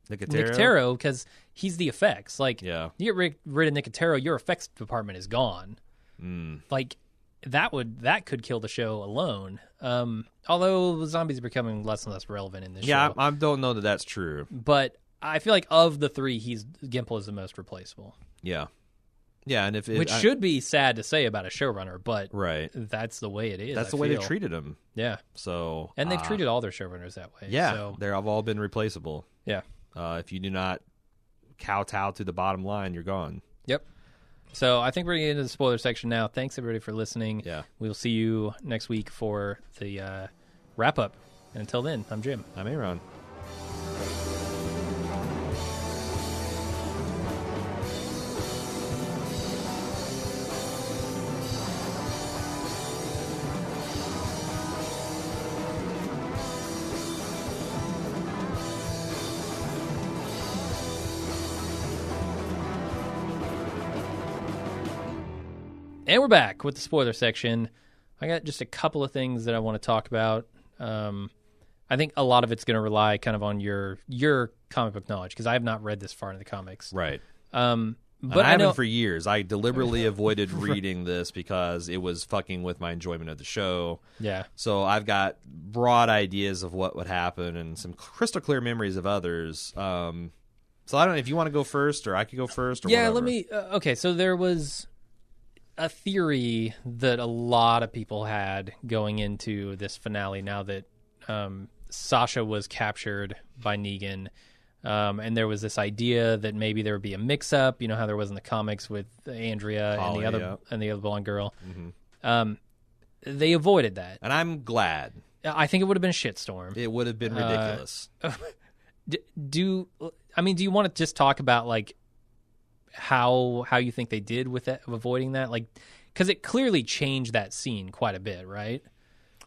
Nicotero, because he's the effects. Like, you get rid of Nicotero, your effects department is gone. Like, that could kill the show alone. Although zombies are becoming less and less relevant in this show. Yeah, I don't know that that's true. But I feel like of the three, Gimple is the most replaceable. Yeah. Yeah, and which should be sad to say about a showrunner, but right. that's the way it is. That's the way they treated him. Yeah. So and they've treated all their showrunners that way. Yeah, so. they've all been replaceable. Yeah. If you do not kowtow to the bottom line, you're gone. Yep. So I think we're going to get into the spoiler section now. Thanks, everybody, for listening. Yeah. We'll see you next week for the wrap-up. And until then, I'm Jim. I'm Aaron. And we're back with the spoiler section. I got just a couple of things that I want to talk about. I think a lot of it's going to rely kind of on your comic book knowledge, because I have not read this far into the comics. Right. But I haven't for years. I deliberately avoided reading this because it was fucking with my enjoyment of the show. Yeah. So I've got broad ideas of what would happen and some crystal clear memories of others. So I don't know if you want to go first, or I could go first. Or yeah, whatever. let me. Okay, so there was a theory that a lot of people had going into this finale, now that Sasha was captured by Negan, and there was this idea that maybe there would be a mix-up. You know how there was in the comics with Andrea Holly, and the other blonde girl. Mm-hmm. They avoided that, and I'm glad. I think it would have been a shitstorm. It would have been ridiculous. Do you want to just talk about like how you think they did with that, avoiding that? Like, because it clearly changed that scene quite a bit, right?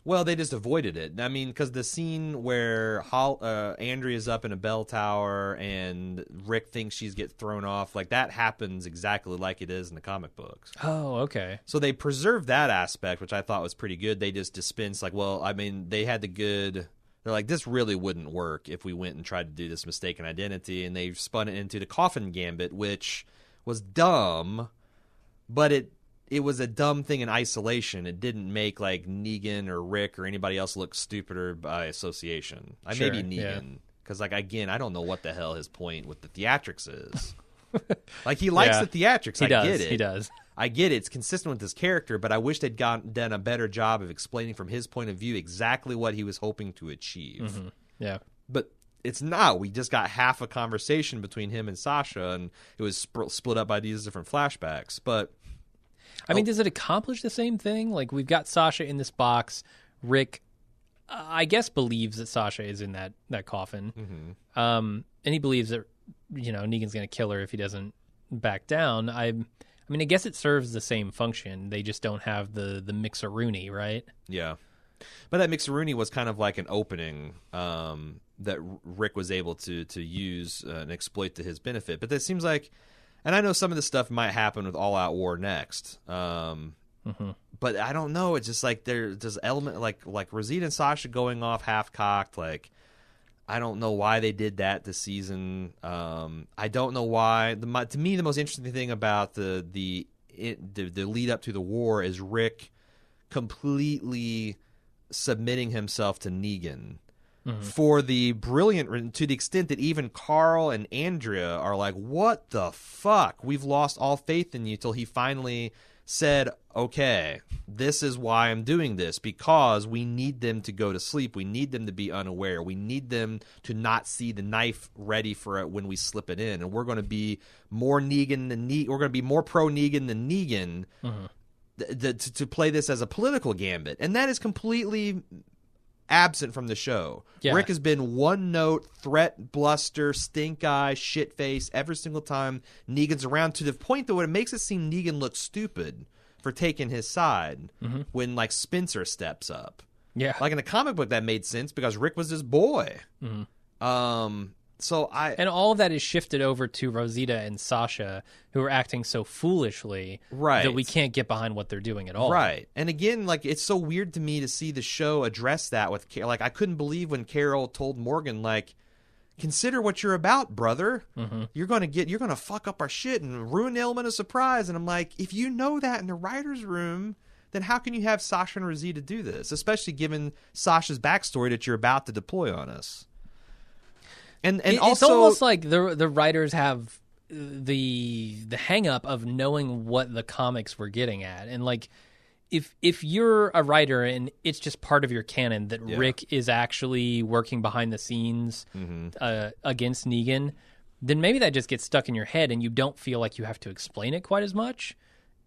Well, they just avoided it. I mean, because the scene where Andrea's up in a bell tower and Rick thinks she's get thrown off, like that happens exactly like it is in the comic books. Oh, okay. So they preserved that aspect, which I thought was pretty good. They just dispensed, like, well, I mean, they had the good... They're like, this really wouldn't work if we went and tried to do this mistaken identity, and they spun it into the coffin gambit, which was dumb, but it was a dumb thing in isolation. It didn't make like Negan or Rick or anybody else look stupider by association. Sure, maybe Negan, because like again, I don't know what the hell his point with the theatrics is. Like he likes the theatrics. I get it. He does. I get it. It's consistent with his character, but I wish they'd done a better job of explaining from his point of view exactly what he was hoping to achieve. Mm-hmm. Yeah. But it's not. We just got half a conversation between him and Sasha, and it was split up by these different flashbacks. But I mean, does it accomplish the same thing? Like, we've got Sasha in this box. Rick, I guess, believes that Sasha is in that coffin. Mm-hmm. And he believes that, Negan's going to kill her if he doesn't back down. I mean, I guess it serves the same function. They just don't have the mixer-rooney, right? Yeah. But that mixer-rooney was kind of like an opening that Rick was able to use and exploit to his benefit. But that seems like... And I know some of this stuff might happen with All Out War next. Mm-hmm. But I don't know. It's just like there's element like Rosita and Sasha going off half-cocked. Like, I don't know why they did that this season. I don't know why. To me, the most interesting thing about the lead up to the war is Rick completely submitting himself to Negan. Mm-hmm. For the brilliant, to the extent that even Carl and Andrea are like, what the fuck? We've lost all faith in you, till he finally said, okay, this is why I'm doing this, because we need them to go to sleep. We need them to be unaware. We need them to not see the knife ready for it when we slip it in. And we're going to be more Negan than we're going to be more pro Negan than Negan. Mm-hmm. To play this as a political gambit. And that is completely absent from the show. Yeah. Rick has been one note, threat, bluster, stink eye, shit face every single time Negan's around, to the point that it makes it seem Negan looks stupid for taking his side. Mm-hmm. When like Spencer steps up. Yeah. Like in the comic book that made sense because Rick was his boy. Mm-hmm. And all of that is shifted over to Rosita and Sasha, who are acting so foolishly that we can't get behind what they're doing at all. Right. And again, like, it's so weird to me to see the show address that with, like, I couldn't believe when Carol told Morgan, like, consider what you're about, brother. Mm-hmm. You're gonna fuck up our shit and ruin the element of surprise. And I'm like, if you know that in the writer's room, then how can you have Sasha and Rosita do this? Especially given Sasha's backstory that you're about to deploy on us. And also, it's almost like the writers have the hang up of knowing what the comics were getting at. And like, if you're a writer and it's just part of your canon that Rick is actually working behind the scenes against Negan, then maybe that just gets stuck in your head and you don't feel like you have to explain it quite as much.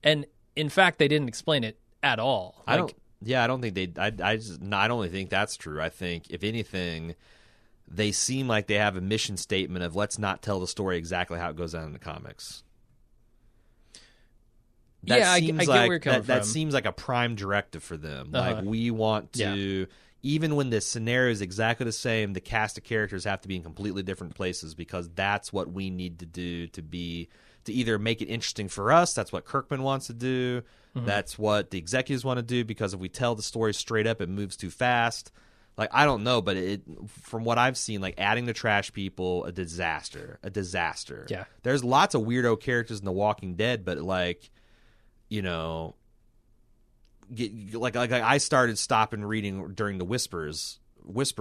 And in fact, they didn't explain it at all. I don't think they. I don't really think that's true. I think if anything, they seem like they have a mission statement of let's not tell the story exactly how it goes down in the comics. I get where you're coming from. That seems like a prime directive for them. Like, we want to, even when the scenario is exactly the same, the cast of characters have to be in completely different places because that's what we need to do to either make it interesting for us. That's what Kirkman wants to do. Mm-hmm. That's what the executives want to do, because if we tell the story straight up, it moves too fast. Like, I don't know, but from what I've seen, like, adding the trash people, a disaster. Yeah. There's lots of weirdo characters in The Walking Dead, but like, you know, like I started stopping reading during the Whisperers, which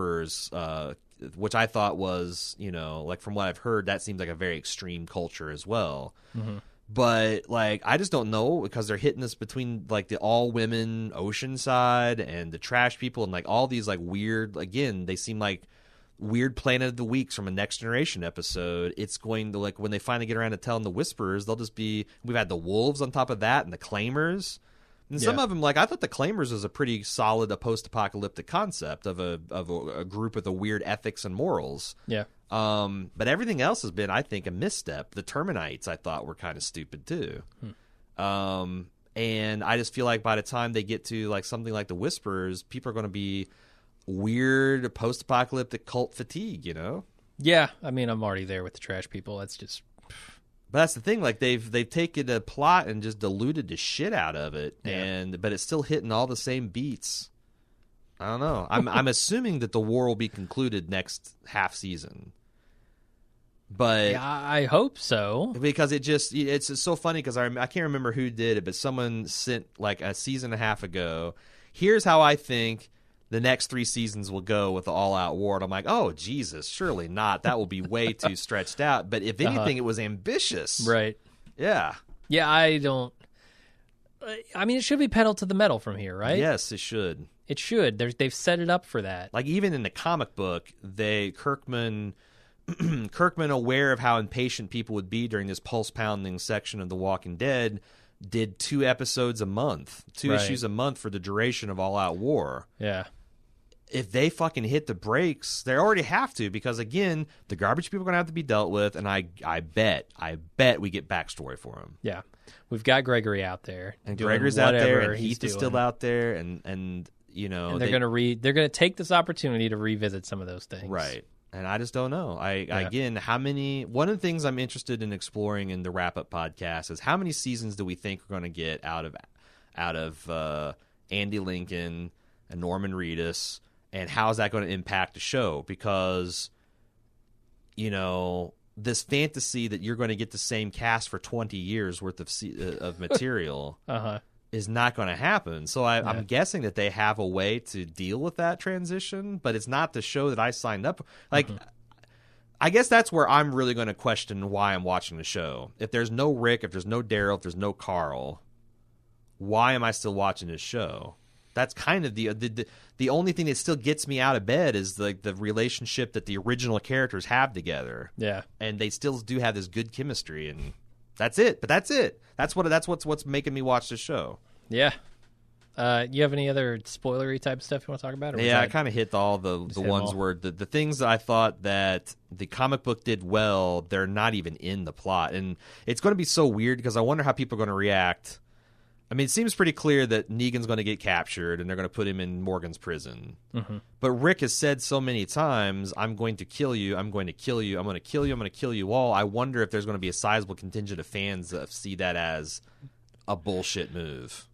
I thought was, you know, like from what I've heard, that seems like a very extreme culture as well. Mm-hmm. But like, I just don't know, because they're hitting us between like the all women Oceanside and the trash people and like all these like weird, again, they seem like weird Planet of the Weeks from a Next Generation episode. It's going to, like, when they finally get around to telling the Whisperers, they'll just be, we've had the Wolves on top of that and the Claimers. And some of them, like, I thought the Claimers was a pretty solid post-apocalyptic concept of a group with a weird ethics and morals. Yeah. But everything else has been, I think, a misstep. The Terminites, I thought, were kind of stupid too. And I just feel like by the time they get to like something like the Whisperers, people are going to be weird post-apocalyptic cult fatigue, you know? Yeah, I mean, I'm already there with the trash people. That's just... But that's the thing, like they've taken a plot and just diluted the shit out of it, but it's still hitting all the same beats. I don't know. I'm assuming that the war will be concluded next half season. But yeah, I hope so. Because it's so funny, because I can't remember who did it, but someone sent like a season and a half ago, here's how I think the next 3 seasons will go with the all-out war. And I'm like, oh, Jesus, surely not. That will be way too stretched out. But if anything, it was ambitious. Right. Yeah. Yeah, I mean, it should be pedal to the metal from here, right? Yes, it should. It should. They've set it up for that. Like, even in the comic book, Kirkman, aware of how impatient people would be during this pulse-pounding section of The Walking Dead, did 2 episodes a month, 2 issues a month for the duration of All Out War. Yeah. If they fucking hit the brakes, they already have to, because again, the garbage people are going to have to be dealt with, and I bet we get backstory for them. Yeah. We've got Gregory out there. And Gregory's out there, and Heath is still out there, and you know, and they're going to take this opportunity to revisit some of those things. Right. And I just don't know. Again, one of the things I'm interested in exploring in the wrap-up podcast is how many seasons do we think we're going to get out of Andy Lincoln and Norman Reedus, and how is that going to impact the show? Because, you know, this fantasy that you're going to get the same cast for 20 years worth of material is not going to happen. So I'm guessing that they have a way to deal with that transition, but it's not the show that I signed up. Like, I guess that's where I'm really going to question why I'm watching the show. If there's no Rick, if there's no Daryl, if there's no Carl, why am I still watching this show? That's kind of the only thing that still gets me out of bed is the relationship that the original characters have together. Yeah, and they still do have this good chemistry, and that's it. But that's it. That's what's making me watch the show. Yeah. You have any other spoilery type stuff you want to talk about? I kind of hit all the ones where the things that I thought that the comic book did well, they're not even in the plot, and it's going to be so weird because I wonder how people are going to react. I mean, it seems pretty clear that Negan's going to get captured and they're going to put him in Morgan's prison. Mm-hmm. But Rick has said so many times, I'm going to kill you, I'm going to kill you, I'm going to kill you, I'm going to kill you all. I wonder if there's going to be a sizable contingent of fans that see that as a bullshit move.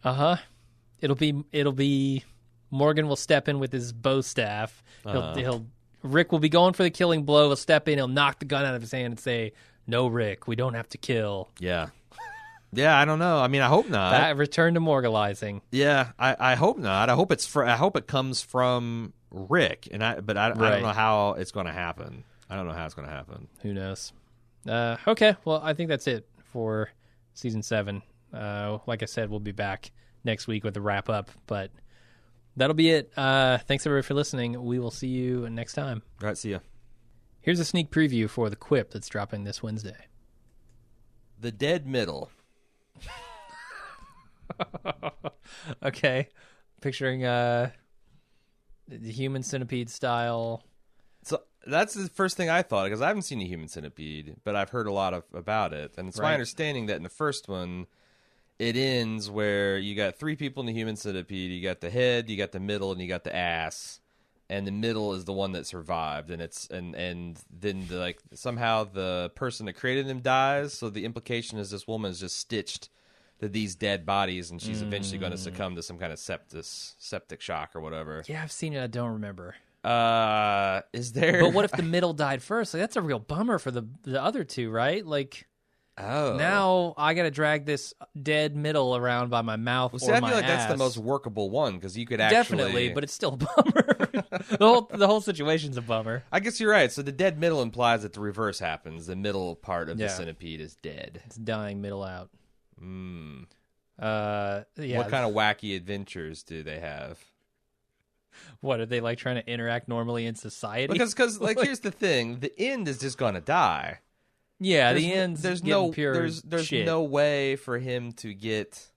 It'll be Morgan will step in with his bow staff. He'll Rick will be going for the killing blow. He'll step in. He'll knock the gun out of his hand and say, "No, Rick, we don't have to kill." Yeah. Yeah, I don't know. I mean, I hope not. That return to morgalizing. Yeah, I hope not. I hope it comes from Rick, but I don't know how it's going to happen. I don't know how it's going to happen. Who knows? Okay, well, I think that's it for season 7. Like I said, we'll be back next week with a wrap up, but that'll be it. Thanks everybody for listening. We will see you next time. All right, see ya. Here's a sneak preview for the Quip that's dropping this Wednesday. The dead middle. Okay. Picturing the Human Centipede style. So that's the first thing I thought, because I haven't seen a Human Centipede, but I've heard a lot about it. And it's my understanding that in the first one, it ends where you got 3 people in the Human Centipede. You got the head, you got the middle, and you got the ass. And the middle is the one that survived, and then somehow the person that created them dies. So the implication is this woman is just stitched to these dead bodies, and she's eventually going to succumb to some kind of septic shock or whatever. Yeah, I've seen it. I don't remember. Is there? But what if the middle died first? Like, that's a real bummer for the other 2, right? Like. Oh. Now I got to drag this dead middle around by my mouth or my ass. I feel like that's the most workable one, because you could actually... Definitely, but it's still a bummer. the whole situation's a bummer. I guess you're right. So the dead middle implies that the reverse happens. The middle part of the centipede is dead. It's dying middle out. Yeah. What kind of wacky adventures do they have? What, are they like trying to interact normally in society? Because here's the thing. The end is just going to die. Yeah, the end's there's no way for him to get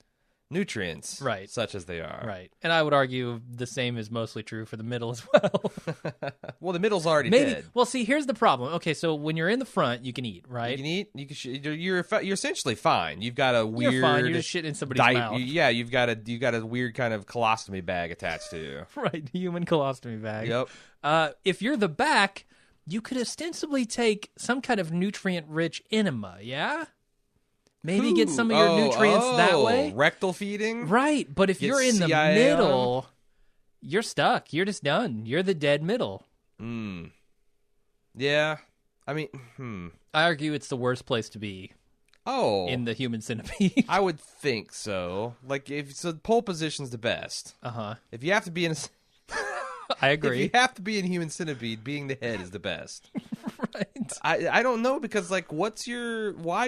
nutrients, right, such as they are. Right. And I would argue the same is mostly true for the middle as well. Well, the middle's already dead. Well, see, here's the problem. Okay, so when you're in the front, you can eat, right? You can eat. You're essentially fine. You've got a weird. You're fine. You're just shit in somebody's mouth. Yeah, you've got a weird kind of colostomy bag attached to you. Right, human colostomy bag. Yep. If you're the back, you could ostensibly take some kind of nutrient-rich enema, yeah? Maybe get some of your nutrients that way. Rectal feeding? Right, but if you're in the middle, you're stuck. You're just done. You're the dead middle. Yeah. I mean, I argue it's the worst place to be. Oh. In the Human Centipede. I would think so. Like, pole position's the best. Uh-huh. If you have to be in a... I agree. If you have to be in Human Centipede, being the head is the best. Right. I don't know, because, like, why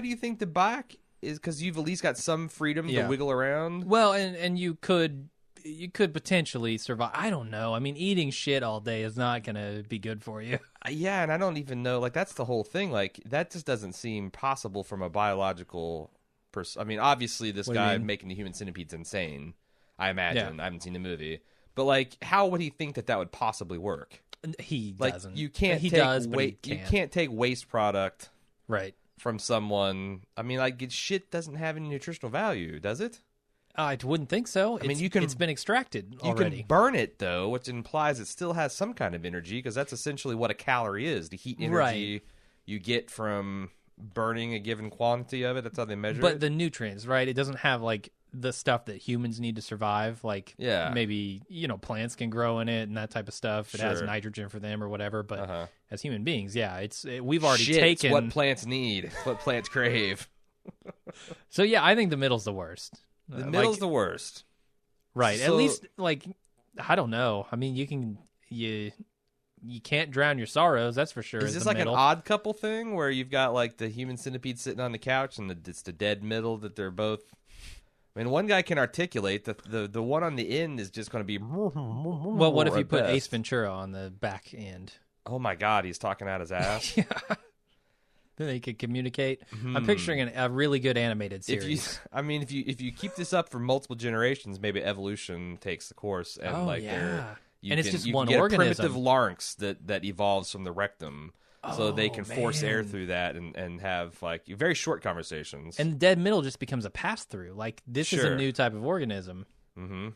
do you think the back is? Because you've at least got some freedom to wiggle around? Well, and you could potentially survive. I don't know. I mean, eating shit all day is not going to be good for you. Yeah, and I don't even know. Like, that's the whole thing. Like, that just doesn't seem possible from a biological I mean, obviously, this guy making the Human Centipede's insane, I imagine. I haven't seen the movie. But, like, how would he think that would possibly work? He doesn't. You can't he take does, but you can't take waste product from someone. I mean, like, shit doesn't have any nutritional value, does it? I wouldn't think so. I mean, it's been extracted already. You can burn it, though, which implies it still has some kind of energy, because that's essentially what a calorie is, the heat energy you get from burning a given quantity of it. That's how they measure it. But the nutrients, right? It doesn't have, like, the stuff that humans need to survive. Like, maybe, plants can grow in it and that type of stuff. It has nitrogen for them or whatever. But as human beings, we've already taken... It's what plants need. It's what plants crave. So, yeah, I think the middle's the worst. The middle's the worst. Right. At least, like, I don't know. I mean, you can't drown your sorrows, that's for sure. Is this like an Odd Couple thing where you've got, like, the Human Centipede sitting on the couch and it's the dead middle that they're both... I mean, one guy can articulate. The one on the end is just going to be... Well, what if you put Ace Ventura on the back end? Oh, my God. He's talking out his ass? Yeah. Then they could communicate. I'm picturing a really good animated series. If you keep this up for multiple generations, maybe evolution takes the course. And, it's just one organism. organism. A primitive larynx that evolves from the rectum. So they can force air through that and have, like, very short conversations. And the dead middle just becomes a pass-through. Like, this is a new type of organism. Mm-hmm.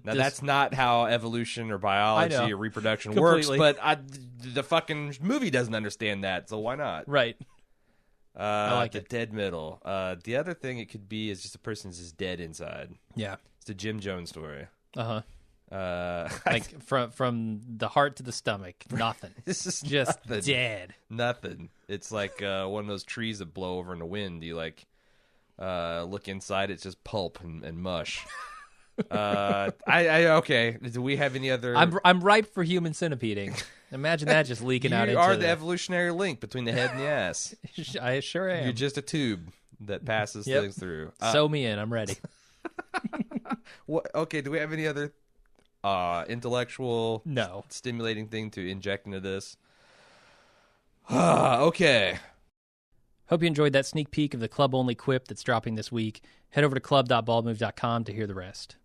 That's not how evolution or biology or reproduction works, but the fucking movie doesn't understand that, so why not? Right. I like the dead middle. The other thing it could be is just a person's just dead inside. Yeah. It's the Jim Jones story. Uh-huh. Like from the heart to the stomach, nothing. This is just nothing. Dead. Nothing. It's like one of those trees that blow over in the wind. You like look inside, it's just pulp and mush. Okay. Do we have any other? I'm ripe for human centipeding. Imagine that just leaking out. You are the evolutionary link between the head and the ass. I sure am. You're just a tube that passes things through. Sew me in. I'm ready. Okay. Do we have any other intellectual, stimulating thing to inject into this? Okay. Hope you enjoyed that sneak peek of the club-only quip that's dropping this week. Head over to club.baldmove.com to hear the rest.